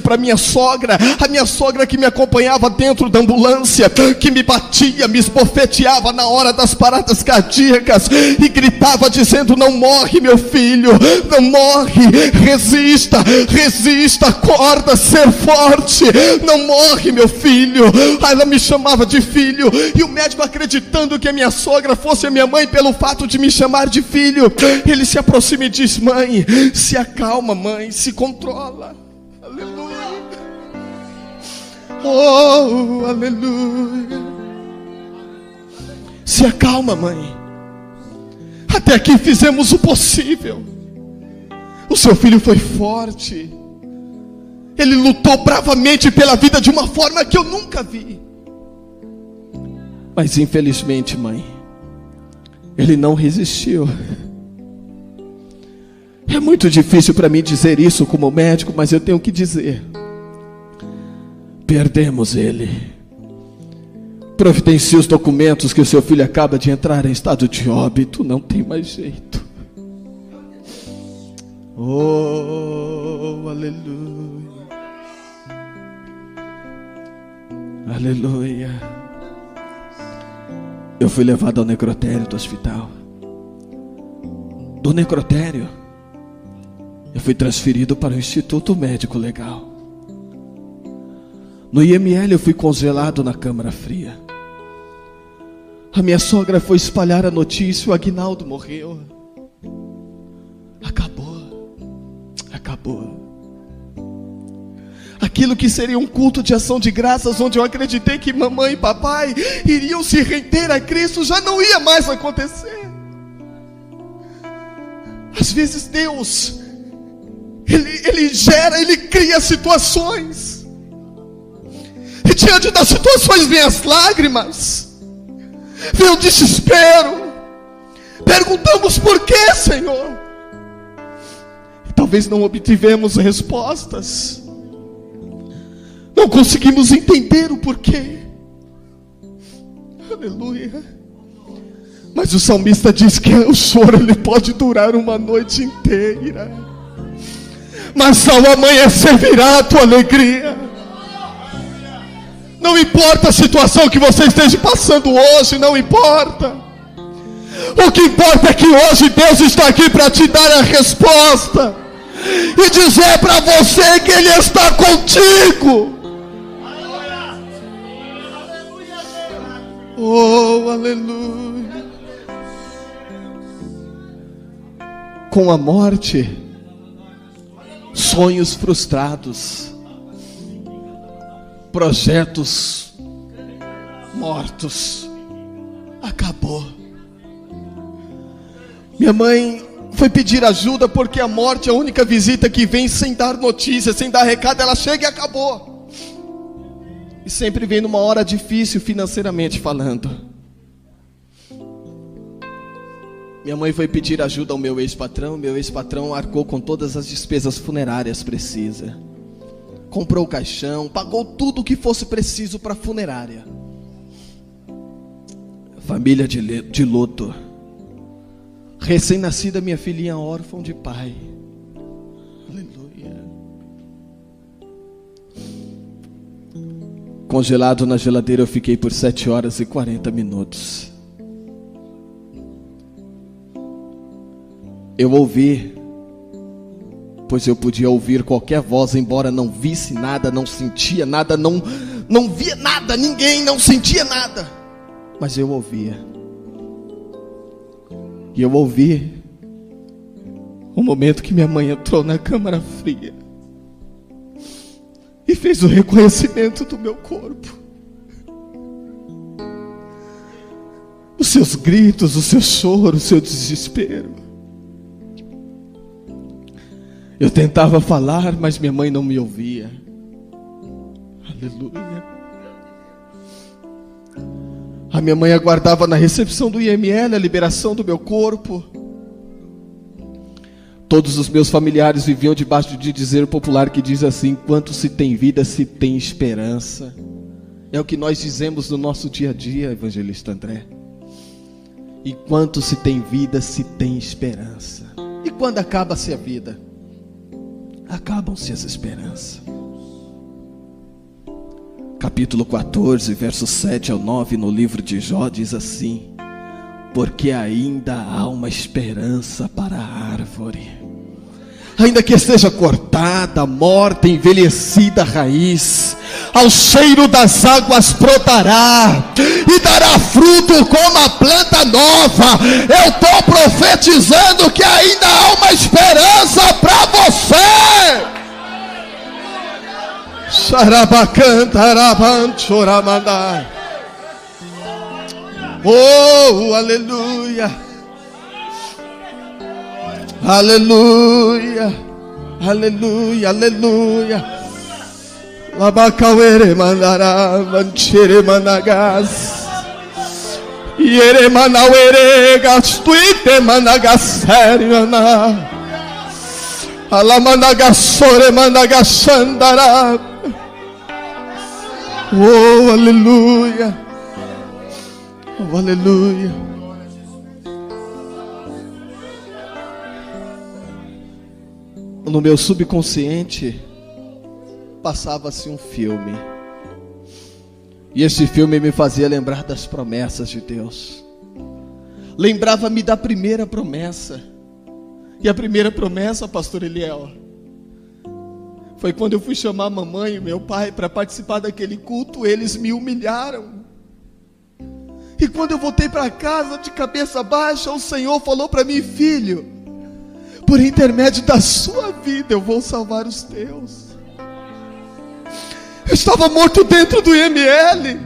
para minha sogra. A minha sogra que me acompanhava dentro da ambulância, que me batia, me esbofeteava na hora das paradas cardíacas e gritava dizendo: não morre meu filho, não morre, resista, acorda, ser forte, não morre meu filho. Ela me chamava de filho, e o médico, acreditando que a minha sogra fosse a minha mãe pelo fato de me chamar de filho, ele se aproxima e diz: mãe, se acalma mãe, se controla. Aleluia. Oh, aleluia. Se acalma mãe, até aqui fizemos o possível. O seu filho foi forte, ele lutou bravamente pela vida de uma forma que eu nunca vi. Mas infelizmente mãe, ele não resistiu. É muito difícil para mim dizer isso como médico, mas eu tenho que dizer: perdemos ele. Providencie os documentos que o seu filho acaba de entrar em estado de óbito, não tem mais jeito. Oh, aleluia. Aleluia. Eu fui levado ao necrotério do hospital. Do necrotério, eu fui transferido para o Instituto Médico Legal. No IML eu fui congelado na câmara fria. A minha sogra foi espalhar a notícia: o Aguinaldo morreu. Acabou. Aquilo que seria um culto de ação de graças, onde eu acreditei que mamãe e papai iriam se render a Cristo, já não ia mais acontecer. Às vezes Deus, Ele gera, Ele cria situações, e diante das situações vem as lágrimas, vem o desespero. Perguntamos: por que, Senhor? E talvez não obtivemos respostas, não conseguimos entender o porquê. Aleluia. Mas o salmista diz que o choro ele pode durar uma noite inteira, mas ao amanhecer virá a tua alegria. Não importa a situação que você esteja passando hoje, não importa. O que importa é que hoje Deus está aqui para te dar a resposta e dizer para você que Ele está contigo. Oh, aleluia. Com a morte sonhos frustrados, projetos mortos. Acabou. Minha mãe foi pedir ajuda porque a morte é a única visita que vem sem dar notícia, sem dar recado. Ela chega e acabou. E sempre vem numa hora difícil financeiramente falando. Minha mãe foi pedir ajuda ao meu ex-patrão. Meu ex-patrão arcou com todas as despesas funerárias precisas. Comprou o caixão, pagou tudo o que fosse preciso para a funerária. Família de luto. Recém-nascida minha filhinha órfã de pai. Aleluia. Congelado na geladeira eu fiquei por 7 horas e 40 minutos. Eu ouvi, pois eu podia ouvir qualquer voz, embora não visse nada, não sentia nada, não via nada, ninguém, não sentia nada. Mas eu ouvia. E eu ouvi o momento que minha mãe entrou na câmara fria e fez o reconhecimento do meu corpo. Os seus gritos, o seu choro, o seu desespero. Eu tentava falar, mas minha mãe não me ouvia. Aleluia. A minha mãe aguardava na recepção do IML a liberação do meu corpo. Todos os meus familiares viviam debaixo de dizer popular que diz assim: enquanto se tem vida, se tem esperança. É o que nós dizemos no nosso dia a dia, evangelista André. Enquanto se tem vida, se tem esperança. E quando acaba-se a vida? Acabam-se as esperanças. Capítulo 14, versos 7 ao 9 no livro de Jó diz assim: porque ainda há uma esperança para a árvore, ainda que esteja cortada, morta, envelhecida a raiz, ao cheiro das águas brotará e dará fruto como a planta nova. Eu estou profetizando que ainda há uma esperança para você. Oh, aleluia, aleluia, aleluia, aleluia. Labacauere mandará, manchere managas, iere manauere gastuite managaseriana, alamanagasore managasandará. Oh, aleluia, oh, aleluia. No meu subconsciente passava-se um filme, e esse filme me fazia lembrar das promessas de Deus. Lembrava-me da primeira promessa. E a primeira promessa, pastor Eliel, foi quando eu fui chamar a mamãe e meu pai para participar daquele culto. Eles me humilharam. E quando eu voltei para casa de cabeça baixa, o Senhor falou para mim: filho, por intermédio da sua vida eu vou salvar os teus. Eu estava morto dentro do IML.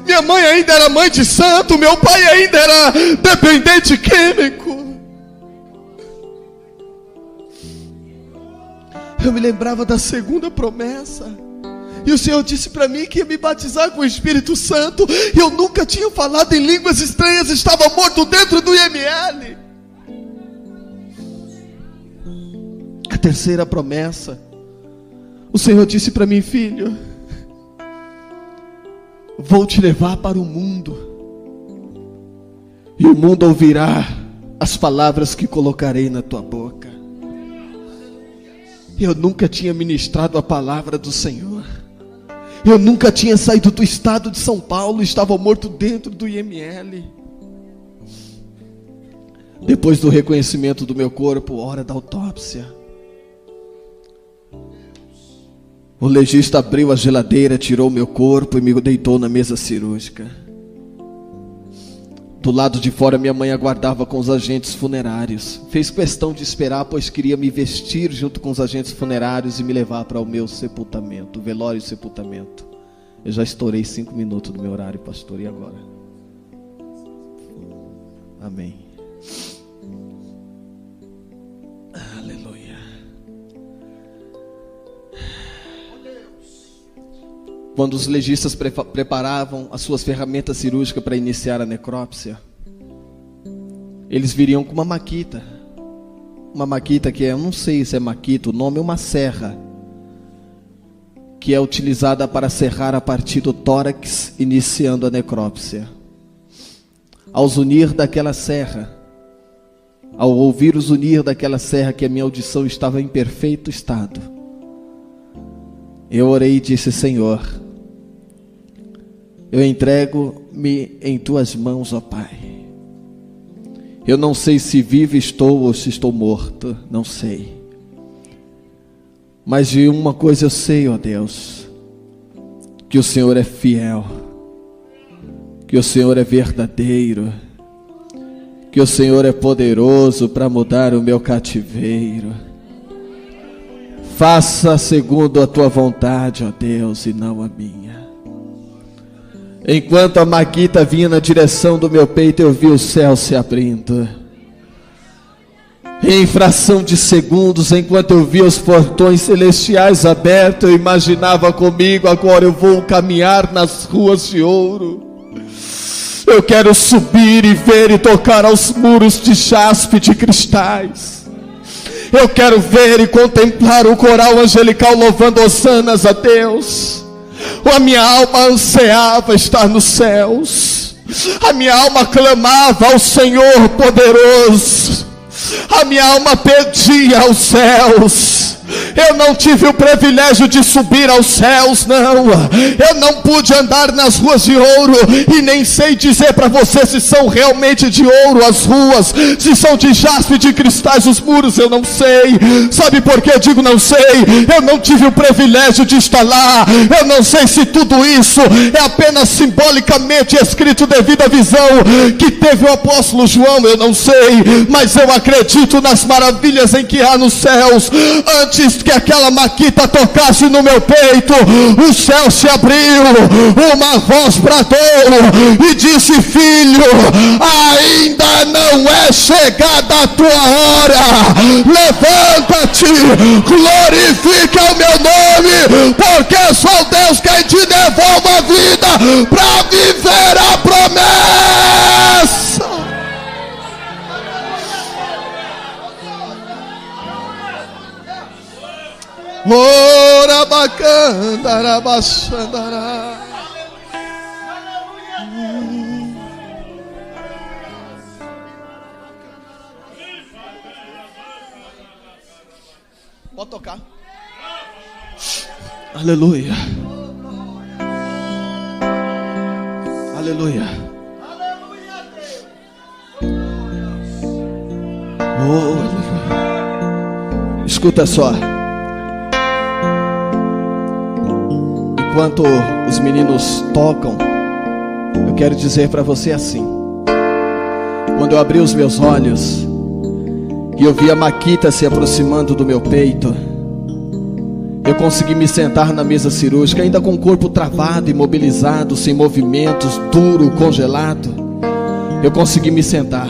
Minha mãe ainda era mãe de santo, meu pai ainda era dependente químico. Eu me lembrava da segunda promessa. E o Senhor disse para mim que ia me batizar com o Espírito Santo. E eu nunca tinha falado em línguas estranhas, estava morto dentro do IML. A terceira promessa, o Senhor disse para mim: filho, vou te levar para o mundo, e o mundo ouvirá as palavras que colocarei na tua boca. Eu nunca tinha ministrado a palavra do Senhor. Eu nunca tinha saído do estado de São Paulo. Estava morto dentro do IML. Depois do reconhecimento do meu corpo, hora da autópsia, o legista abriu a geladeira, tirou meu corpo e me deitou na mesa cirúrgica. Do lado de fora, minha mãe aguardava com os agentes funerários. Fez questão de esperar, pois queria me vestir junto com os agentes funerários e me levar para o meu sepultamento, velório e sepultamento. Eu já estourei 5 minutos do meu horário, pastor, e agora? Amém. Aleluia. Quando os legistas preparavam as suas ferramentas cirúrgicas para iniciar a necrópsia, eles viriam com uma maquita que eu não sei se é maquita, o nome é uma serra, que é utilizada para serrar a partir do tórax, iniciando a necrópsia. Ao ouvir o zunir daquela serra, que a minha audição estava em perfeito estado, eu orei e disse: Senhor, eu entrego-me em tuas mãos, ó Pai. Eu não sei se vivo estou ou se estou morto, não sei. Mas de uma coisa eu sei, ó Deus, que o Senhor é fiel, que o Senhor é verdadeiro, que o Senhor é poderoso para mudar o meu cativeiro. Faça segundo a tua vontade, ó Deus, e não a minha. Enquanto a maquita vinha na direção do meu peito, eu vi o céu se abrindo. Em fração de segundos, enquanto eu via os portões celestiais abertos, eu imaginava comigo: agora eu vou caminhar nas ruas de ouro. Eu quero subir e ver e tocar aos muros de jaspe, de cristais. Eu quero ver e contemplar o coral angelical louvando hosanas a Deus. A minha alma ansiava estar nos céus. A minha alma clamava ao Senhor poderoso. A minha alma pedia aos céus. Eu não tive o privilégio de subir aos céus, não. Eu não pude andar nas ruas de ouro. E nem sei dizer para você se são realmente de ouro as ruas, se são de jaspe, de cristais os muros. Eu não sei. Sabe por que eu digo não sei? Eu não tive o privilégio de estar lá. Eu não sei se tudo isso é apenas simbolicamente escrito devido à visão que teve o apóstolo João. Eu não sei, mas eu acredito nas maravilhas em que há nos céus. Antes que aquela maquita tocasse no meu peito, o céu se abriu, uma voz bradou e disse: filho, ainda não é chegada a tua hora. Levanta-te, glorifica o meu nome, porque só Deus quem te devolve a vida para viver a promessa. Ora bacana, arabaxandará. Pode tocar. Aleluia. Aleluia. Oh, aleluia. Escuta só. Enquanto os meninos tocam, eu quero dizer para você assim: quando eu abri os meus olhos e eu vi a maquita se aproximando do meu peito, eu consegui me sentar na mesa cirúrgica, ainda com o corpo travado, imobilizado, sem movimentos, duro, congelado. Eu consegui me sentar.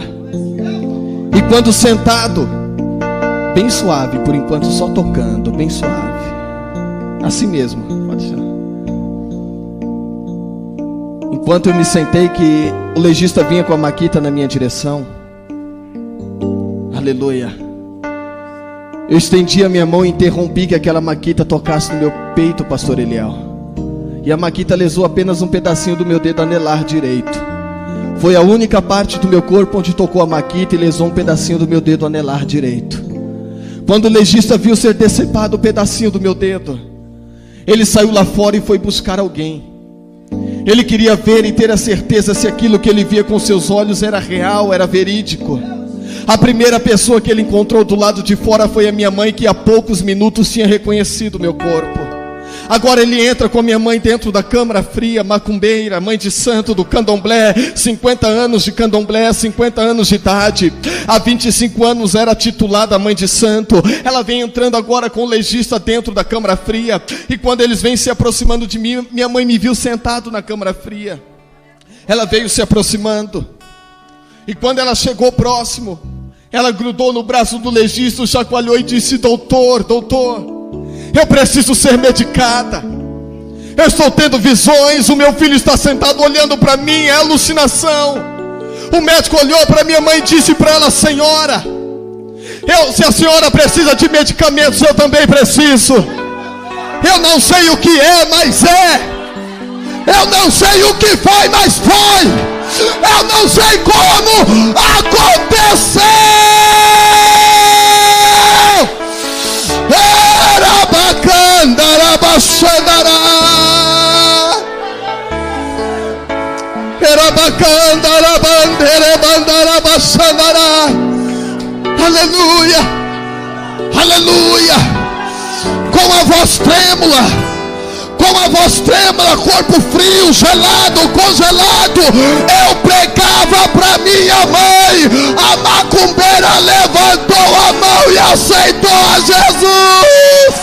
E quando sentado, bem suave, por enquanto só tocando, bem suave, assim mesmo, pode ser. Enquanto eu me sentei, que o legista vinha com a maquita na minha direção, aleluia, eu estendi a minha mão e interrompi que aquela maquita tocasse no meu peito, pastor Eliel. E a maquita lesou apenas um pedacinho do meu dedo anelar direito. Foi a única parte do meu corpo onde tocou a maquita e lesou um pedacinho do meu dedo anelar direito. Quando o legista viu ser decepado o pedacinho do meu dedo, ele saiu lá fora e foi buscar alguém. Ele queria ver e ter a certeza se aquilo que ele via com seus olhos era real, era verídico. A primeira pessoa que ele encontrou do lado de fora foi a minha mãe, que há poucos minutos tinha reconhecido meu corpo. Agora ele entra com a minha mãe dentro da câmara fria, macumbeira, mãe de santo do candomblé, 50 anos de candomblé, 50 anos de idade. Há 25 anos era titulada mãe de santo. Ela vem entrando agora com o legista dentro da câmara fria. E quando eles vêm se aproximando de mim, minha mãe me viu sentado na câmara fria. Ela veio se aproximando. E quando ela chegou próximo, ela grudou no braço do legista, chacoalhou e disse: doutor, eu preciso ser medicada. Eu estou tendo visões, o meu filho está sentado olhando para mim, é alucinação. O médico olhou para minha mãe e disse para ela: senhora, se a senhora precisa de medicamentos, eu também preciso. Eu não sei o que é, mas é. Eu não sei o que foi, mas foi. Eu não sei como aconteceu. Era bacana, era baixandará. Era bacana, era bandeira, bandara, baixandará. Aleluia, aleluia. Com a voz trêmula, corpo frio, gelado, congelado, eu pregava para minha mãe. A macumbeira levantou a mão e aceitou a Jesus.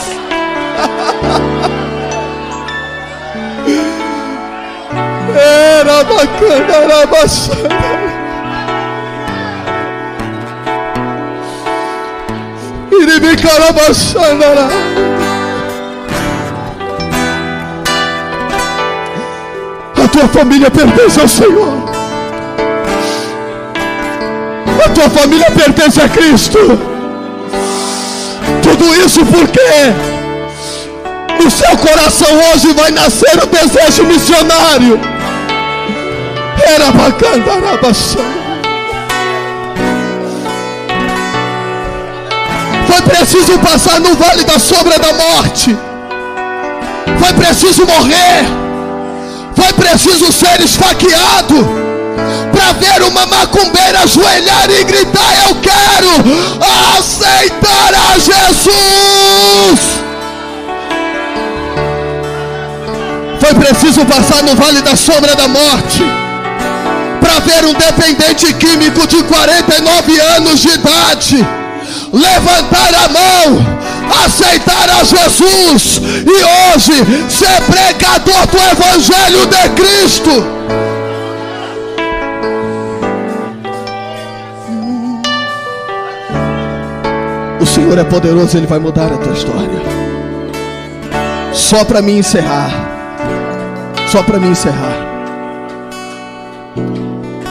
Era bacana, era bacana. Iribicara bacana. A tua família pertence ao Senhor. A tua família pertence a Cristo. Tudo isso porque no seu coração hoje vai nascer o desejo missionário. Era bacana, era bacana. Foi preciso passar no vale da sombra da morte. Foi preciso morrer. Foi preciso ser esfaqueado para ver uma macumbeira ajoelhar e gritar: eu quero aceitar a Jesus. Foi preciso passar no vale da sombra da morte para ver um dependente químico de 49 anos de idade levantar a mão, aceitar a Jesus e hoje ser pregador do Evangelho de Cristo. O Senhor é poderoso, Ele vai mudar a tua história. Só para mim encerrar,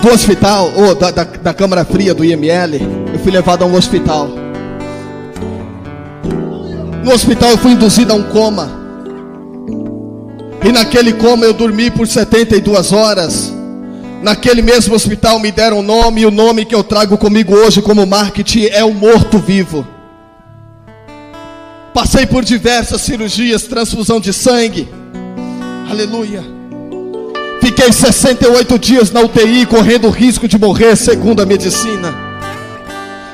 do hospital, ou da câmara fria do IML, eu fui levado a um hospital. No hospital eu fui induzido a um coma. E naquele coma eu dormi por 72 horas. Naquele mesmo hospital me deram um nome. E o nome que eu trago comigo hoje como marketing é o morto-vivo. Passei por diversas cirurgias, transfusão de sangue. Aleluia. Fiquei 68 dias na UTI, correndo o risco de morrer, segundo a medicina.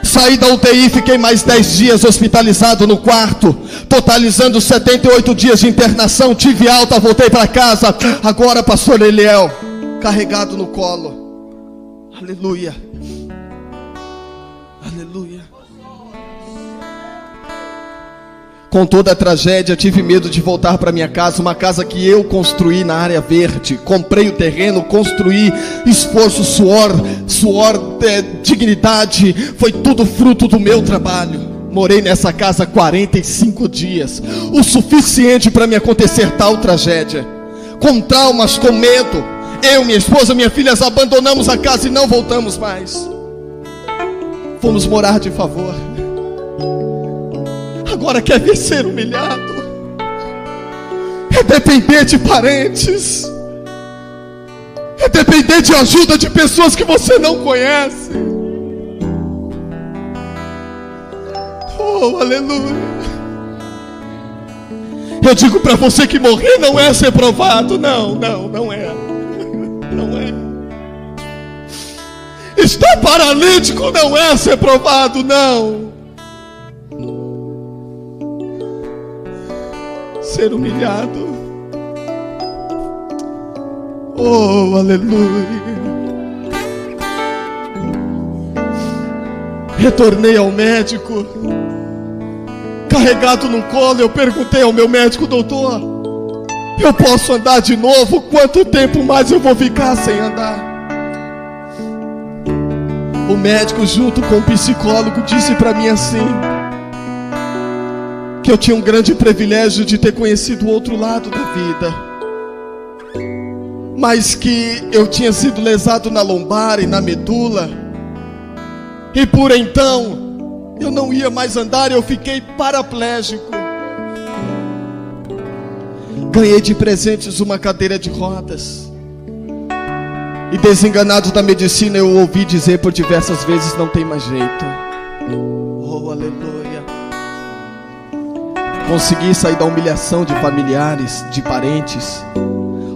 Saí da UTI, fiquei mais 10 dias hospitalizado no quarto, totalizando 78 dias de internação. Tive alta, voltei para casa. Agora, pastor Eliel, carregado no colo. Aleluia, aleluia. Com toda a tragédia, tive medo de voltar para minha casa, uma casa que eu construí na área verde. Comprei o terreno, construí, esforço, suor, dignidade, foi tudo fruto do meu trabalho. Morei nessa casa 45 dias, o suficiente para me acontecer tal tragédia. Com traumas, com medo, eu, minha esposa, minha filha, abandonamos a casa e não voltamos mais. Fomos morar de favor. Agora quer ver ser humilhado, é depender de parentes, é depender de ajuda de pessoas que você não conhece. Oh, aleluia. Eu digo para você que morrer não é ser provado. Não é. Não é. Estar paralítico não é ser provado, não. ser humilhado. Oh, aleluia. Retornei ao médico, carregado no colo. Eu perguntei ao meu médico: doutor, eu posso andar de novo? Quanto tempo mais eu vou ficar sem andar? O médico, junto com o psicólogo, disse para mim assim, que eu tinha um grande privilégio de ter conhecido o outro lado da vida, mas que eu tinha sido lesado na lombar e na medula, e por então eu não ia mais andar. Eu fiquei paraplégico. Ganhei de presentes uma cadeira de rodas, e desenganado da medicina, eu ouvi dizer por diversas vezes: não tem mais jeito. Oh, aleluia. Consegui sair da humilhação de familiares, de parentes.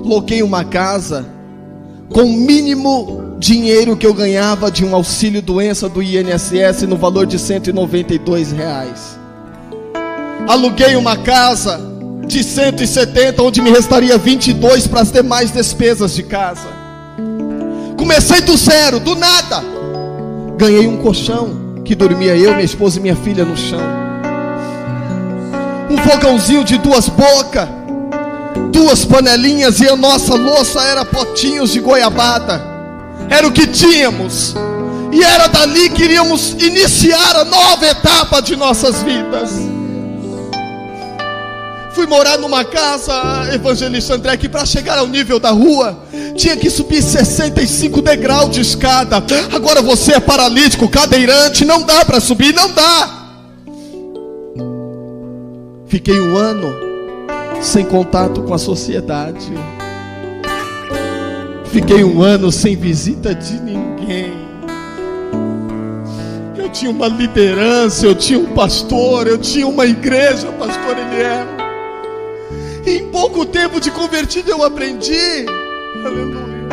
Loquei uma casa com o mínimo dinheiro que eu ganhava de um auxílio doença do INSS, no valor de R$192. Aluguei uma casa de 170, onde me restaria 22 para as demais despesas de casa. Comecei do zero, do nada. Ganhei um colchão que dormia eu, minha esposa e minha filha no chão. Um fogãozinho de 2 bocas, 2 panelinhas, e a nossa louça era potinhos de goiabada. Era o que tínhamos, e era dali que iríamos iniciar a nova etapa de nossas vidas. Fui morar numa casa, Evangelista André, que para chegar ao nível da rua tinha que subir 65 degraus de escada. Agora você é paralítico, cadeirante, não dá para subir, não dá. Fiquei 1 ano sem contato com a sociedade. Fiquei 1 ano sem visita de ninguém. Eu tinha uma liderança, eu tinha um pastor, eu tinha uma igreja, pastor Eliel. E em pouco tempo de convertido eu aprendi, aleluia,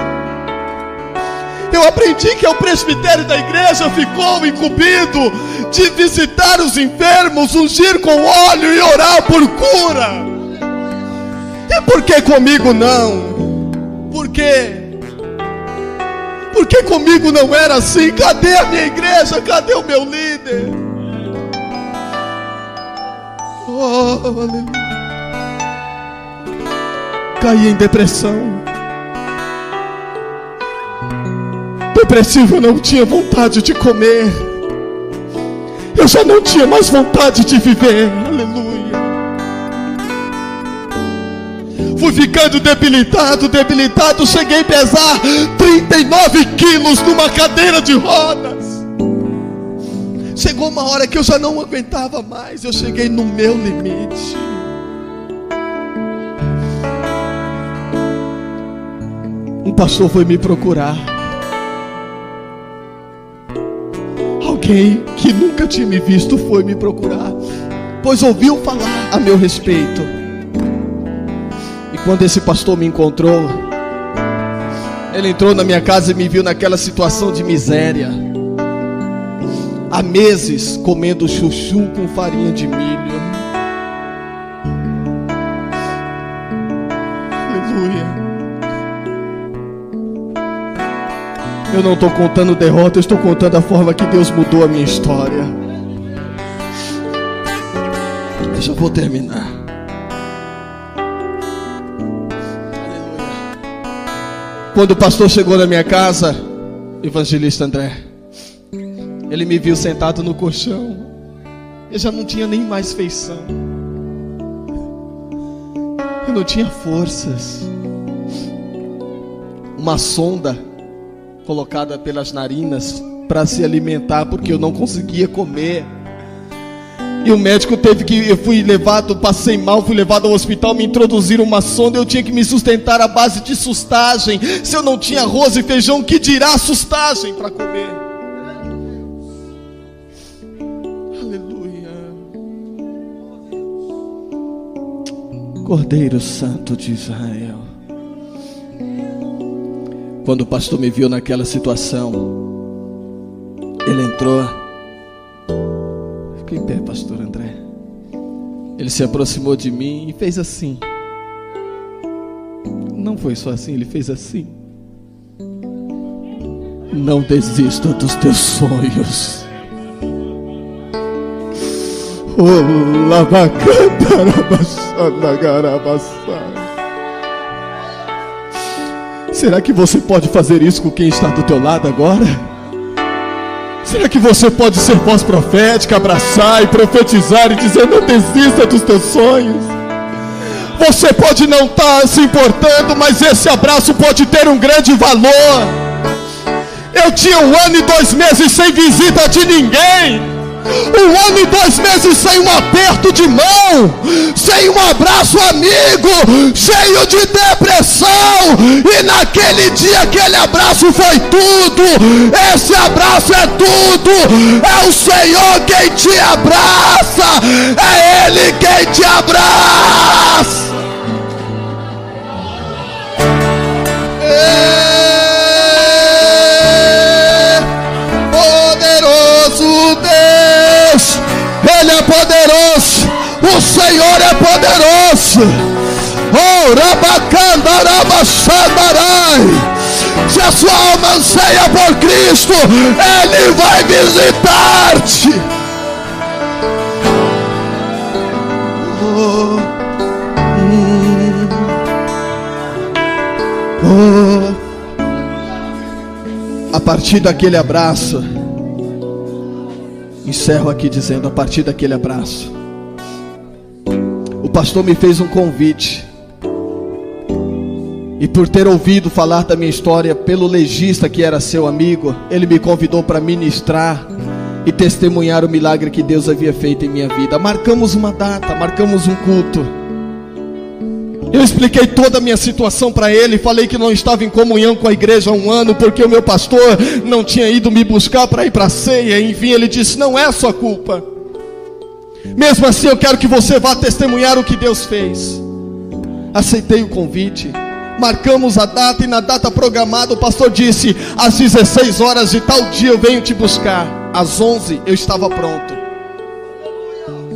eu aprendi que o presbitério da igreja ficou incumbido de visitar os enfermos, ungir com óleo e orar por cura. E por que comigo não? Por quê? Porque comigo não era assim. Cadê a minha igreja? Cadê o meu líder? Oh, aleluia. Caí em depressão. Depressivo, eu não tinha vontade de comer. Eu já não tinha mais vontade de viver. Aleluia. Fui ficando debilitado. Cheguei a pesar 39 quilos numa cadeira de rodas. Chegou uma hora que eu já não aguentava mais. Eu cheguei no meu limite. Um pastor foi me procurar. Alguém que nunca tinha me visto foi me procurar, pois ouviu falar a meu respeito. E quando esse pastor me encontrou, ele entrou na minha casa e me viu naquela situação de miséria, há meses comendo chuchu com farinha de milho. Aleluia. Eu não estou contando derrota, eu estou contando a forma que Deus mudou a minha história. Eu já vou terminar. Aleluia. Quando o pastor chegou na minha casa, Evangelista André, ele me viu sentado no colchão. Eu já não tinha nem mais feição. Eu não tinha forças. Uma sonda colocada pelas narinas para se alimentar, porque eu não conseguia comer. E o médico teve que, eu fui levado, passei mal, fui levado ao hospital, me introduziram uma sonda, eu tinha que me sustentar à base de sustagem. Se eu não tinha arroz e feijão, que dirá sustagem para comer? Aleluia. Cordeiro Santo de Israel. Quando o pastor me viu naquela situação, ele entrou. Fica em pé, pastor André. Ele se aproximou de mim e fez assim. Não foi só assim, ele fez assim. Não desista dos teus sonhos. Será que você pode fazer isso com quem está do teu lado agora? Será que você pode ser voz profética, abraçar e profetizar e dizer: não desista dos teus sonhos? Você pode não estar se importando, mas esse abraço pode ter um grande valor. Eu tinha 1 ano e 2 meses sem visita de ninguém. 1 ano e 2 meses sem um aperto de mão, sem um abraço amigo, cheio de depressão. E naquele dia aquele abraço foi tudo. Esse abraço é tudo. É o Senhor quem te abraça. É Ele quem te abraça. Poderoso Deus, Ele é poderoso, o Senhor é poderoso. Oh, Rabacandarabachandarai. Se a sua alma anseia por Cristo, Ele vai visitar-te. A partir daquele abraço, encerro aqui dizendo, a partir daquele abraço, o pastor me fez um convite. E por ter ouvido falar da minha história pelo legista que era seu amigo, ele me convidou para ministrar e testemunhar o milagre que Deus havia feito em minha vida. Marcamos uma data, marcamos um culto. Eu expliquei toda a minha situação para ele, falei que não estava em comunhão com a igreja há 1 ano, porque o meu pastor não tinha ido me buscar para ir para a ceia. Enfim, ele disse: não é a sua culpa. Mesmo assim, eu quero que você vá testemunhar o que Deus fez. Aceitei o convite, marcamos a data, e na data programada o pastor disse: às 16 horas de tal dia eu venho te buscar. Às 11 eu estava pronto,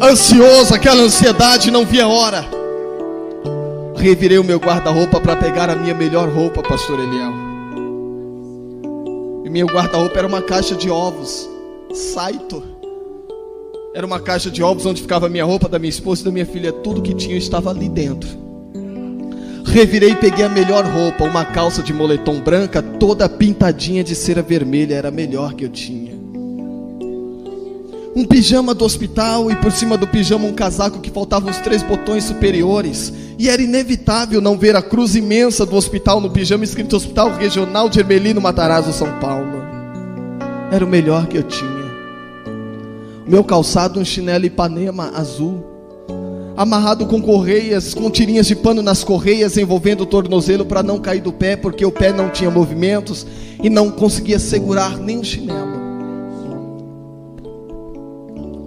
ansioso, aquela ansiedade, não via a hora. Revirei o meu guarda-roupa para pegar a minha melhor roupa, pastor Eliel. E meu guarda-roupa era uma caixa de ovos, Saito. Era uma caixa de ovos onde ficava a minha roupa, da minha esposa e da minha filha. Tudo que tinha estava ali dentro. Revirei e peguei a melhor roupa, uma calça de moletom branca, toda pintadinha de cera vermelha, era a melhor que eu tinha. Um pijama do hospital, e por cima do pijama um casaco que faltavam os 3 botões superiores. E era inevitável não ver a cruz imensa do hospital no pijama, escrito Hospital Regional de Hermelino Matarazzo, São Paulo. Era o melhor que eu tinha. O meu calçado, um chinelo Ipanema azul, amarrado com correias, com tirinhas de pano nas correias, envolvendo o tornozelo para não cair do pé, porque o pé não tinha movimentos e não conseguia segurar nem o chinelo.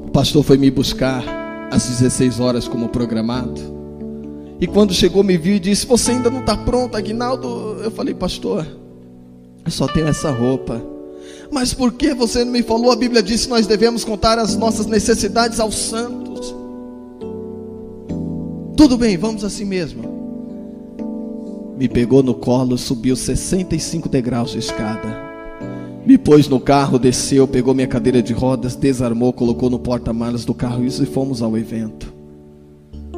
O pastor foi me buscar às 16 horas como programado. E quando chegou me viu e disse: você ainda não está pronto, Aguinaldo? Eu falei: pastor, eu só tenho essa roupa. Mas por que você não me falou? A Bíblia diz que nós devemos contar as nossas necessidades aos santos. Tudo bem, vamos assim mesmo. Me pegou no colo, subiu 65 degraus de escada, me pôs no carro, desceu, pegou minha cadeira de rodas, desarmou, colocou no porta-malas do carro, e fomos ao evento.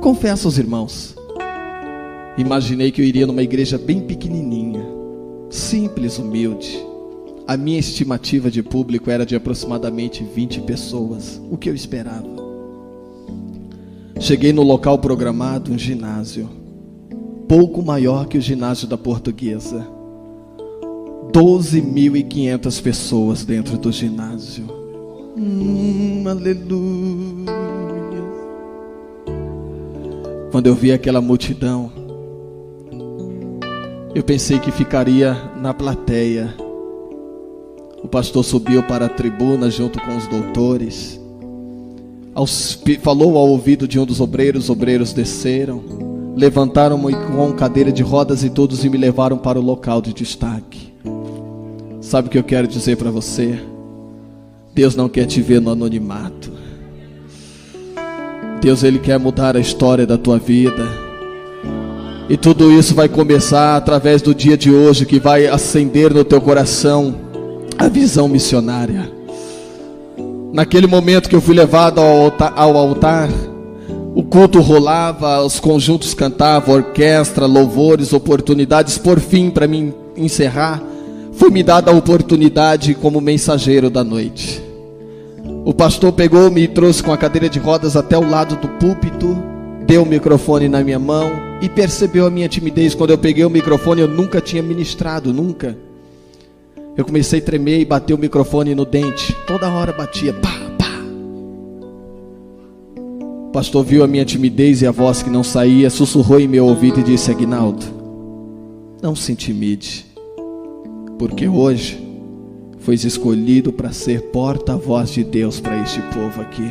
Confesso aos irmãos, imaginei que eu iria numa igreja bem pequenininha, simples, humilde. A minha estimativa de público era de aproximadamente 20 pessoas, o que eu esperava. Cheguei no local programado, um ginásio, pouco maior que o ginásio da Portuguesa. 12.500 pessoas dentro do ginásio. Aleluia. Quando eu vi aquela multidão, eu pensei que ficaria na plateia. O pastor subiu para a tribuna junto com os doutores, falou ao ouvido de um dos obreiros. Os obreiros desceram, levantaram-me com cadeira de rodas e todos me levaram para o local de destaque. Sabe o que eu quero dizer para você? Deus não quer te ver no anonimato. Deus, Ele quer mudar a história da tua vida. E tudo isso vai começar através do dia de hoje, que vai acender no teu coração a visão missionária. Naquele momento que eu fui levado ao altar, o culto rolava, os conjuntos cantavam, orquestra, louvores, oportunidades. Por fim, para mim encerrar, foi-me dada a oportunidade como mensageiro da noite. O pastor pegou-me e trouxe com a cadeira de rodas até o lado do púlpito, deu o microfone na minha mão e percebeu a minha timidez. Quando eu peguei o microfone, eu nunca tinha ministrado, nunca. Eu comecei a tremer e bater o microfone no dente. Toda hora batia, pá, pá. O pastor viu a minha timidez e a voz que não saía, sussurrou em meu ouvido e disse: Aguinaldo, não se intimide, porque hoje foi escolhido para ser porta-voz de Deus para este povo aqui.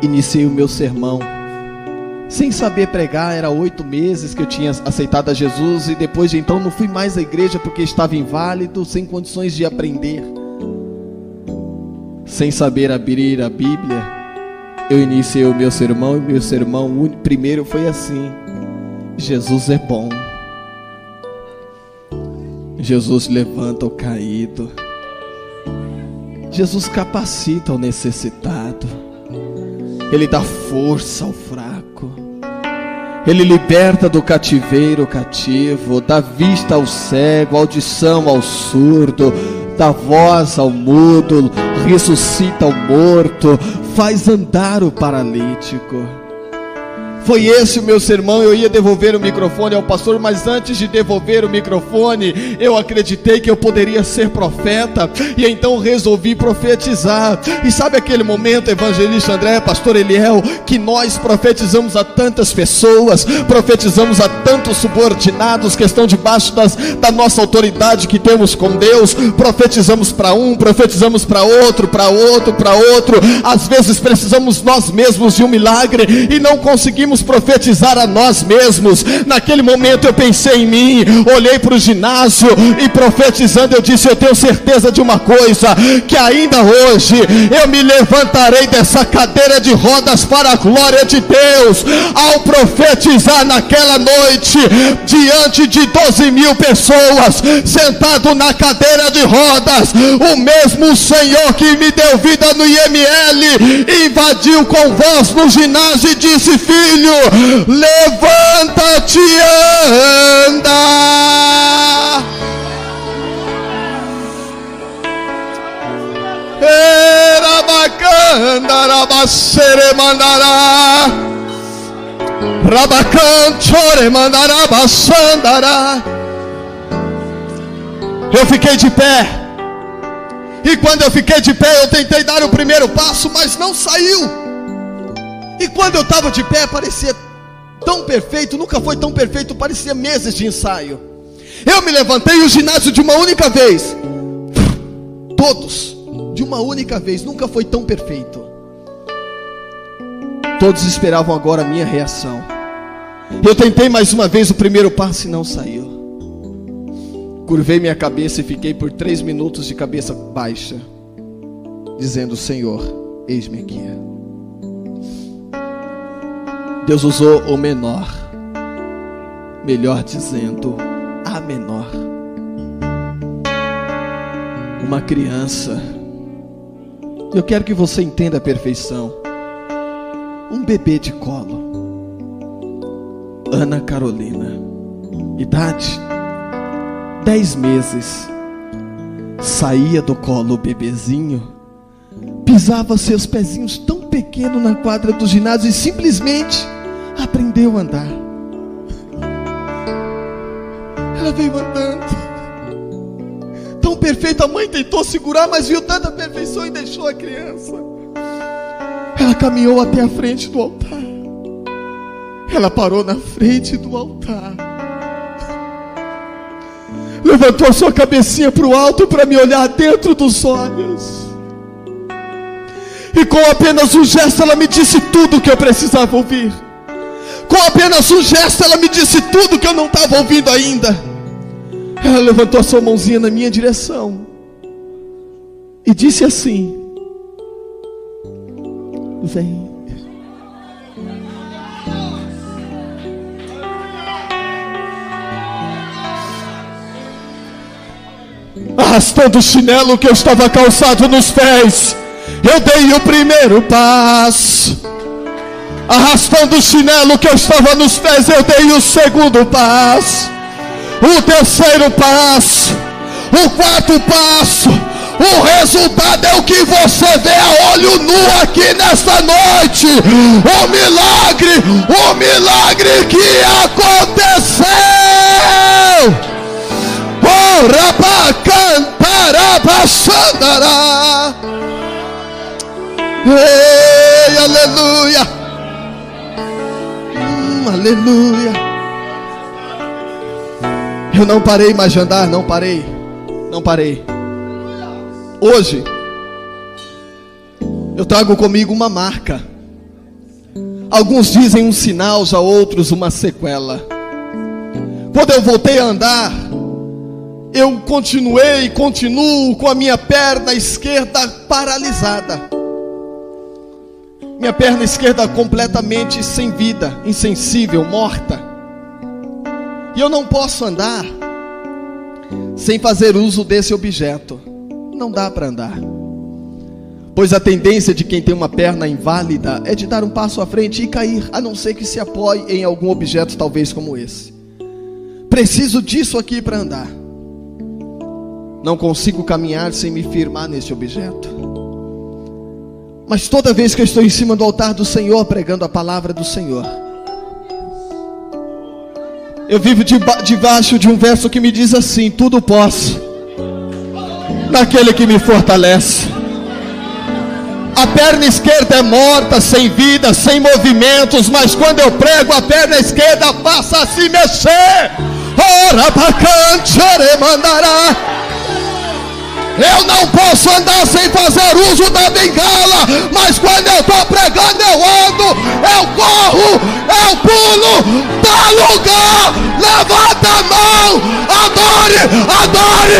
Iniciei o meu sermão sem saber pregar. Era 8 meses que eu tinha aceitado a Jesus, e depois de então não fui mais à igreja porque estava inválido, sem condições de aprender. Sem saber abrir a Bíblia, eu iniciei o meu sermão, e meu sermão primeiro foi assim: Jesus é bom, Jesus levanta o caído, Jesus capacita o necessitado, Ele dá força ao fraco, Ele liberta do cativeiro o cativo, dá vista ao cego, audição ao surdo, dá voz ao mudo, ressuscita o morto, faz andar o paralítico. Foi esse o meu sermão. Eu ia devolver o microfone ao pastor, mas antes de devolver o microfone, eu acreditei que eu poderia ser profeta, e então resolvi profetizar. E sabe aquele momento, evangelista André, pastor Eliel, que nós profetizamos a tantas pessoas, profetizamos a tantos subordinados que estão debaixo da nossa autoridade que temos com Deus, profetizamos para um, profetizamos para outro, para outro, para outro. Às vezes precisamos nós mesmos de um milagre e não conseguimos profetizar a nós mesmos. Naquele momento eu pensei em mim, olhei para o ginásio e profetizando eu disse: eu tenho certeza de uma coisa, que ainda hoje eu me levantarei dessa cadeira de rodas para a glória de Deus. Ao profetizar naquela noite, diante de 12.000 pessoas, sentado na cadeira de rodas, o mesmo Senhor que me deu vida no IML, invadiu com voz no ginásio e disse: filho, levanta-te e anda. Era bacana, rabacere mandará, rabacan chore mandará, baçandará. Eu fiquei de pé, e quando eu fiquei de pé, eu tentei dar o primeiro passo, mas não saiu. E quando eu estava de pé, parecia tão perfeito, nunca foi tão perfeito, parecia meses de ensaio. Eu me levantei e o ginásio de uma única vez, todos, de uma única vez, nunca foi tão perfeito. Todos esperavam agora a minha reação. Eu tentei mais uma vez o primeiro passo e não saiu. Curvei minha cabeça e fiquei por 3 minutos de cabeça baixa, dizendo: Senhor, eis-me aqui. Deus usou o menor, melhor dizendo, a menor, uma criança. Eu quero que você entenda a perfeição. Um bebê de colo. Ana Carolina, idade 10 meses. Saía do colo o bebezinho, pisava seus pezinhos tão pequenos na quadra do ginásio e simplesmente aprendeu a andar. Ela veio andando tão perfeita. A mãe tentou segurar, mas viu tanta perfeição e deixou a criança. Ela caminhou até a frente do altar. Ela parou na frente do altar, levantou a sua cabecinha para o alto para me olhar dentro dos olhos, e com apenas um gesto ela me disse tudo o que eu precisava ouvir. Com apenas um gesto ela me disse tudo que eu não estava ouvindo ainda. Ela levantou a sua mãozinha na minha direção e disse assim: vem. Arrastando o chinelo que eu estava calçado nos pés, eu dei o primeiro passo. Arrastando o chinelo que eu estava nos pés, eu dei o segundo passo, o terceiro passo, o quarto passo. O resultado é o que você vê a olho nu aqui nesta noite. O milagre que aconteceu. Oh, rabacantarabassandará. Ei, aleluia. Aleluia. Eu não parei mais de andar, não parei. Hoje eu trago comigo uma marca. Alguns dizem um sinal, já outros uma sequela. Quando eu voltei a andar, eu continuo com a minha perna esquerda paralisada. Minha perna esquerda completamente sem vida, insensível, morta. E eu não posso andar sem fazer uso desse objeto. Não dá para andar. Pois a tendência de quem tem uma perna inválida é de dar um passo à frente e cair, a não ser que se apoie em algum objeto talvez como esse. Preciso disso aqui para andar. Não consigo caminhar sem me firmar nesse objeto. Mas toda vez que eu estou em cima do altar do Senhor, pregando a palavra do Senhor, eu vivo debaixo de um verso que me diz assim: tudo posso naquele que me fortalece. A perna esquerda é morta, sem vida, sem movimentos, mas quando eu prego, a perna esquerda passa a se mexer. Ora bacante, mandará. Eu não posso andar sem fazer uso da bengala, mas quando eu estou pregando, eu ando, eu corro, eu pulo, dá lugar, levanta a mão, adore, adore.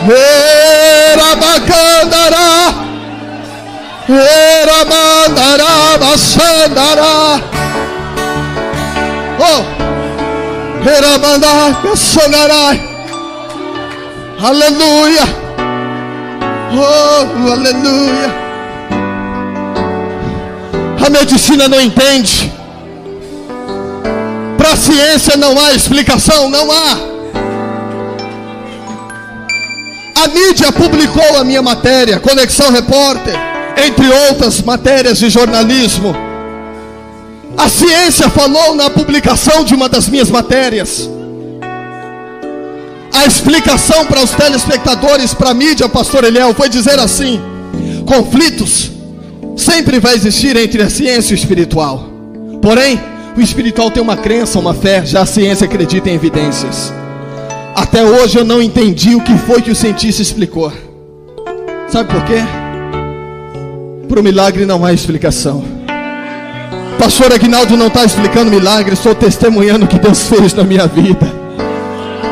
Era bacandará, era mandará, baçandará. Oh! Aleluia. Oh, aleluia. A medicina não entende. Para a ciência não há explicação, não há. A mídia publicou a minha matéria, Conexão Repórter, entre outras matérias de jornalismo. A ciência falou na publicação de uma das minhas matérias. A explicação para os telespectadores, para a mídia, pastor Eliel, foi dizer assim: conflitos sempre vai existir entre a ciência e o espiritual. Porém, o espiritual tem uma crença, uma fé, já a ciência acredita em evidências. Até hoje eu não entendi o que foi que o cientista explicou. Sabe por quê? Para o milagre não há explicação. Pastor Aguinaldo não está explicando milagre, estou testemunhando o que Deus fez na minha vida.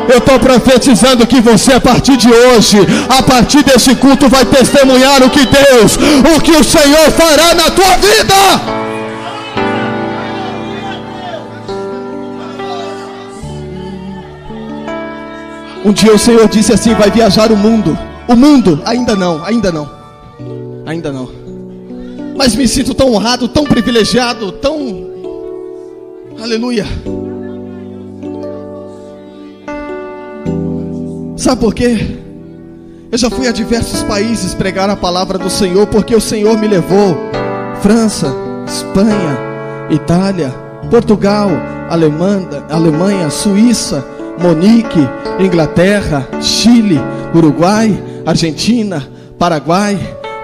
Eu estou profetizando que você, a partir de hoje, a partir desse culto, vai testemunhar o que o Senhor fará na tua vida. Um dia o Senhor disse assim: vai viajar o mundo. O mundo, ainda não. Mas me sinto tão honrado, tão privilegiado, tão... Aleluia. Sabe por quê? Eu já fui a diversos países pregar a palavra do Senhor, porque o Senhor me levou. França, Espanha, Itália, Portugal, Alemanha, Suíça, Munique, Inglaterra, Chile, Uruguai, Argentina, Paraguai,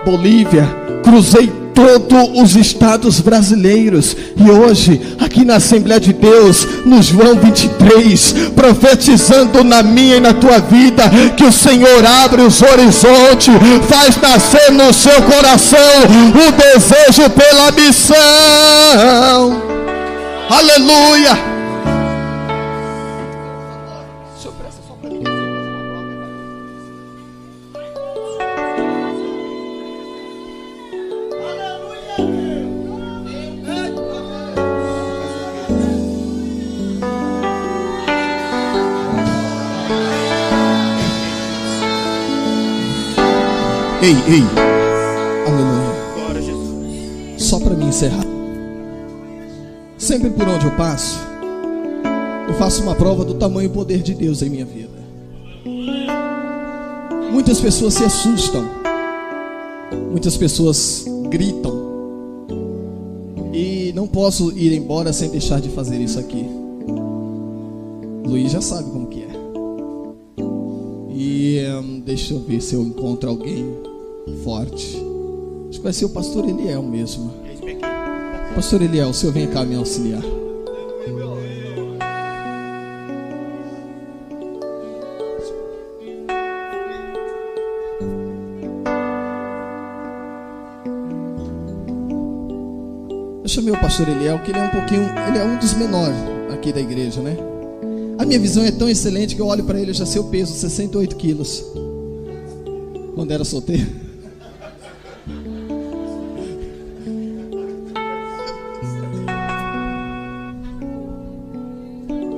Bolívia. Cruzei todos os estados brasileiros. E hoje, aqui na Assembleia de Deus, no João 23, profetizando na minha e na tua vida, que o Senhor abre os horizontes, faz nascer no seu coração o desejo pela missão. Aleluia. Deixa eu prestar só para mim. Ei. Aleluia. Só para me encerrar. Sempre por onde eu passo, eu faço uma prova do tamanho e poder de Deus em minha vida. Muitas pessoas se assustam. Muitas pessoas gritam. E não posso ir embora sem deixar de fazer isso aqui. Luiz já sabe como que é. E deixa eu ver se eu encontro alguém forte. Acho que vai ser o pastor Eliel mesmo. Pastor Eliel, o senhor vem cá me auxiliar. Eu chamei o pastor Eliel, que ele é um dos menores aqui da igreja, né? A minha visão é tão excelente que eu olho para ele e já sei o peso, 68 quilos. Quando era solteiro.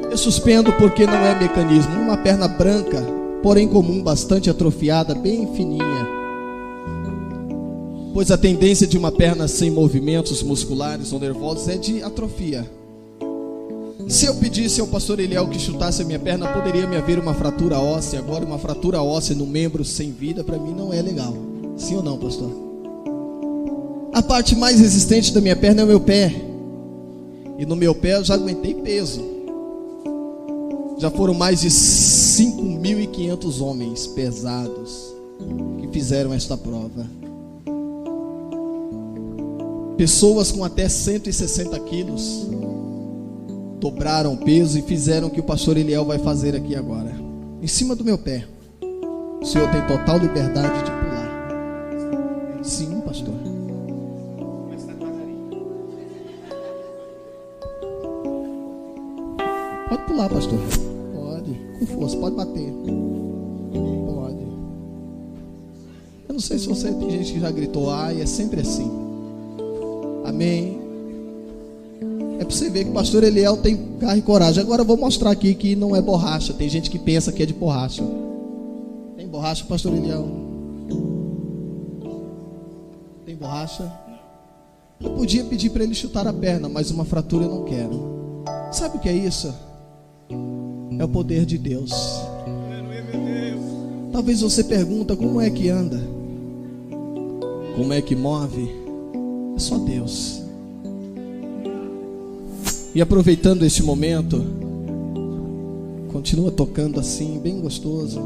Eu suspendo porque não é mecanismo. Uma perna branca, porém comum, bastante atrofiada, bem fininha. Pois a tendência de uma perna sem movimentos musculares ou nervosos é de atrofia. Se eu pedisse ao pastor Eliel que chutasse a minha perna, poderia me haver uma fratura óssea. Agora, uma fratura óssea no membro sem vida, para mim não é legal. Sim ou não, pastor? A parte mais resistente da minha perna é o meu pé. E no meu pé eu já aguentei peso. Já foram mais de 5.500 homens pesados que fizeram esta prova. Pessoas com até 160 quilos dobraram o peso e fizeram o que o pastor Eliel vai fazer aqui agora. Em cima do meu pé. O senhor tem total liberdade de pular. Sim, pastor. Pode pular, pastor. Pode, com força, pode bater. Pode. Eu não sei se você tem gente que já gritou ai, é sempre assim. Amém. É para você ver que o pastor Eliel tem garra e coragem. Agora eu vou mostrar aqui que não é borracha. Tem gente que pensa que é de borracha. Tem borracha, pastor Eliel? Tem borracha? Eu podia pedir para ele chutar a perna, mas uma fratura eu não quero. Sabe o que é isso? É o poder de Deus. Talvez você pergunta como é que anda, como é que move. É só Deus. E aproveitando este momento, continua tocando assim, bem gostoso.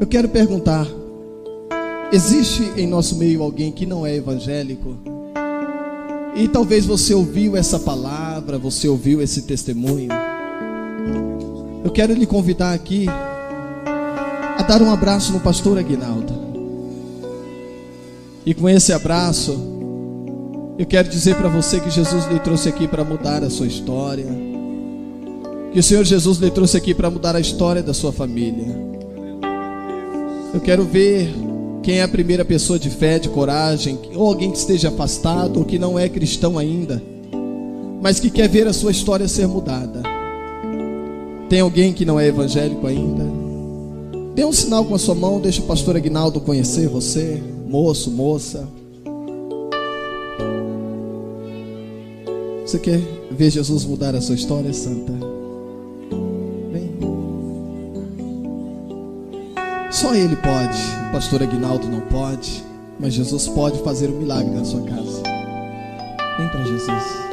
Eu quero perguntar: existe em nosso meio alguém que não é evangélico? E talvez você ouviu essa palavra, você ouviu esse testemunho. Eu quero lhe convidar aqui a dar um abraço no pastor Aguinaldo. E com esse abraço, eu quero dizer para você que Jesus lhe trouxe aqui para mudar a sua história. Que o Senhor Jesus lhe trouxe aqui para mudar a história da sua família. Eu quero ver quem é a primeira pessoa de fé, de coragem, ou alguém que esteja afastado, ou que não é cristão ainda, mas que quer ver a sua história ser mudada. Tem alguém que não é evangélico ainda? Dê um sinal com a sua mão, deixa o pastor Aguinaldo conhecer você, moço, moça. Você quer ver Jesus mudar a sua história, santa? Vem. Só Ele pode. O pastor Aguinaldo não pode, mas Jesus pode fazer um milagre na sua casa. Vem para Jesus.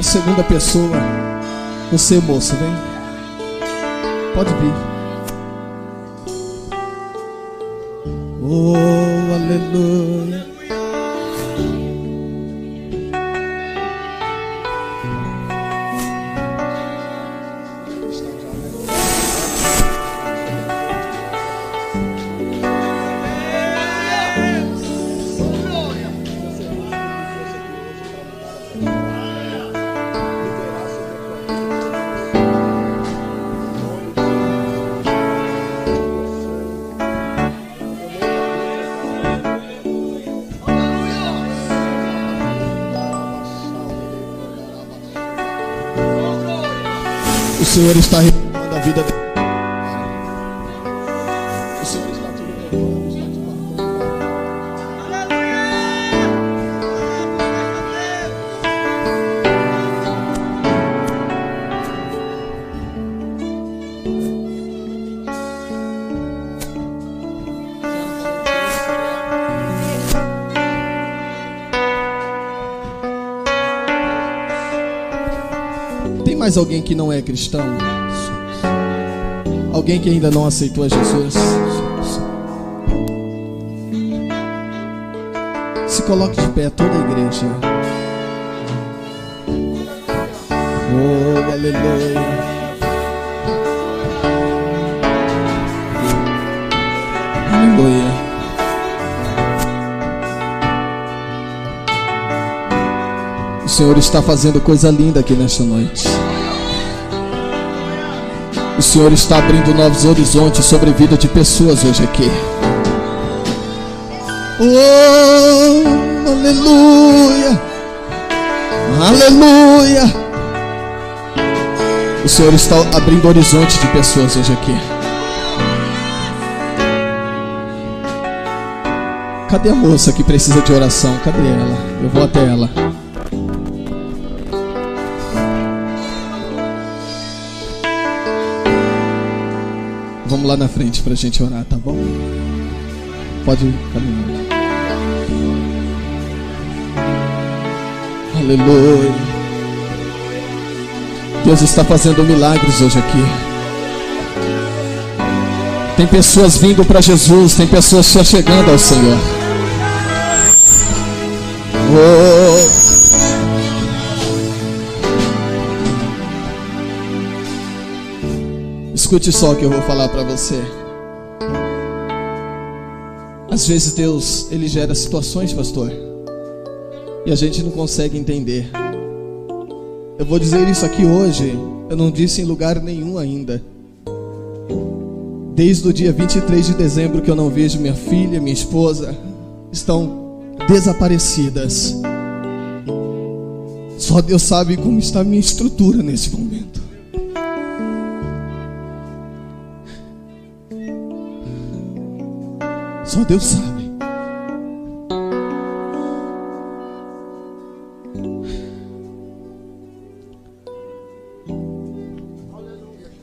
Segunda pessoa, você, moço, vem. Pode vir. Oh, aleluia. Senhor está reformando a vida dele. O Senhor está te reformando, está te Tem mais alguém que não é cristão? Alguém que ainda não aceitou a Jesus? Se coloque de pé, toda a igreja. Oh, aleluia. Aleluia. O Senhor está fazendo coisa linda aqui nesta noite. O Senhor está abrindo novos horizontes sobre a vida de pessoas hoje aqui. Oh, aleluia. Aleluia. O Senhor está abrindo horizontes de pessoas hoje aqui. Cadê a moça que precisa de oração? Cadê ela? Eu vou até ela. Vamos lá na frente para a gente orar, tá bom? Pode caminhar. Aleluia. Deus está fazendo milagres hoje aqui. Tem pessoas vindo para Jesus, tem pessoas só chegando ao Senhor. Oh. Escute só o que eu vou falar para você. Às vezes Deus, Ele gera situações, pastor, e a gente não consegue entender. Eu vou dizer isso aqui hoje, eu não disse em lugar nenhum ainda. Desde o dia 23 de dezembro que eu não vejo minha filha, minha esposa, estão desaparecidas. Só Deus sabe como está a minha estrutura nesse momento. Só Deus sabe.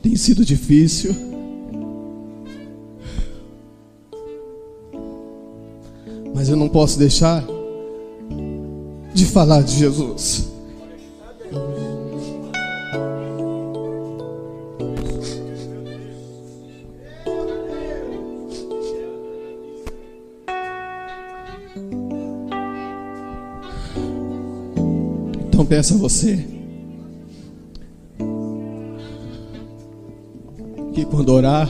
Tem sido difícil. Mas eu não posso deixar de falar de Jesus. Então peço a você que quando orar,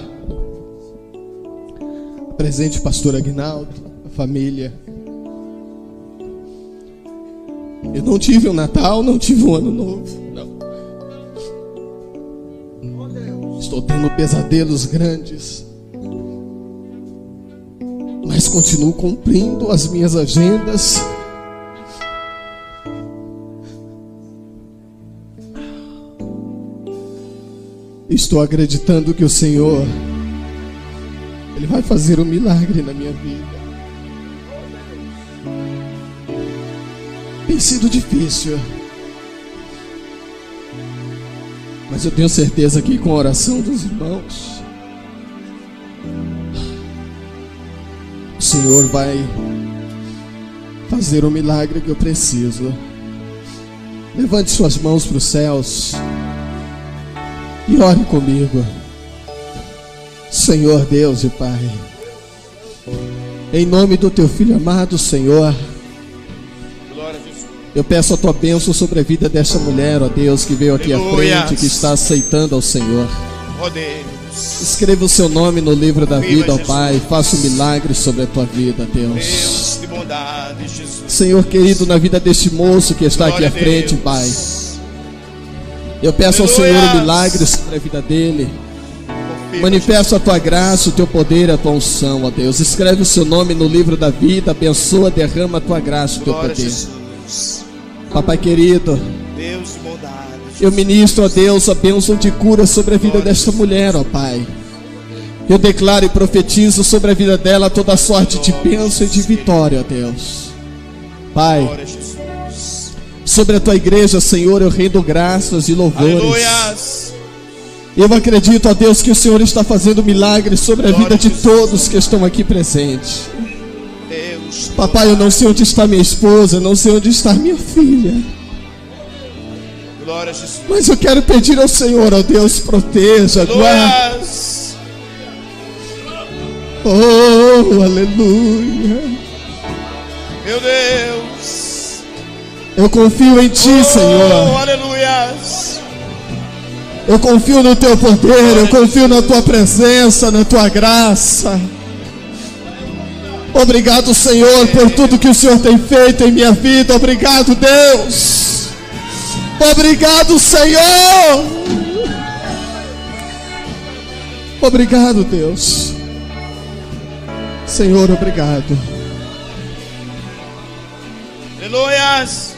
presente o pastor Aguinaldo, a família. Eu não tive um Natal, não tive um Ano Novo, não. Estou tendo pesadelos grandes, mas continuo cumprindo as minhas agendas. Estou acreditando que o Senhor, Ele vai fazer um milagre na minha vida. Tem sido difícil, mas eu tenho certeza que com a oração dos irmãos, o Senhor vai fazer o milagre que eu preciso. Levante suas mãos para os céus e ore comigo. Senhor Deus e Pai, em nome do Teu Filho amado, Senhor, eu peço a Tua bênção sobre a vida desta mulher, ó Deus, que veio aqui à frente, que está aceitando ao Senhor. Escreva o Seu nome no livro da vida, ó Pai. Faça um milagre sobre a Tua vida, Deus. Senhor querido, na vida deste moço que está aqui à frente, Pai, eu peço ao Senhor um milagre sobre a vida dele. Manifesta a Tua graça, o Teu poder, a Tua unção, ó Deus. Escreve o Seu nome no livro da vida. Abençoa, derrama a Tua graça, o Teu poder. Papai querido, Eu ministro, ó Deus, a bênção de cura sobre a vida desta mulher, ó Pai. Eu declaro e profetizo sobre a vida dela toda a sorte de bênção e de vitória, ó Deus. Pai, sobre a tua igreja, Senhor, eu rendo graças e louvores. Aleluias. Eu acredito, ó Deus, que o Senhor está fazendo milagres sobre a vida de todos que estão aqui presentes. Papai, eu não sei onde está minha esposa, não sei onde está minha filha. Glória a Jesus. Mas eu quero pedir ao Senhor, ó Deus, proteja, guarde. Oh, aleluia. Meu Deus. Eu confio em Ti, Senhor. Aleluias. Eu confio no Teu poder, eu confio na Tua presença, na Tua graça. Obrigado, Senhor, por tudo que o Senhor tem feito em minha vida. Obrigado, Deus. Obrigado, Senhor. Obrigado, Deus. Senhor, obrigado. Aleluias.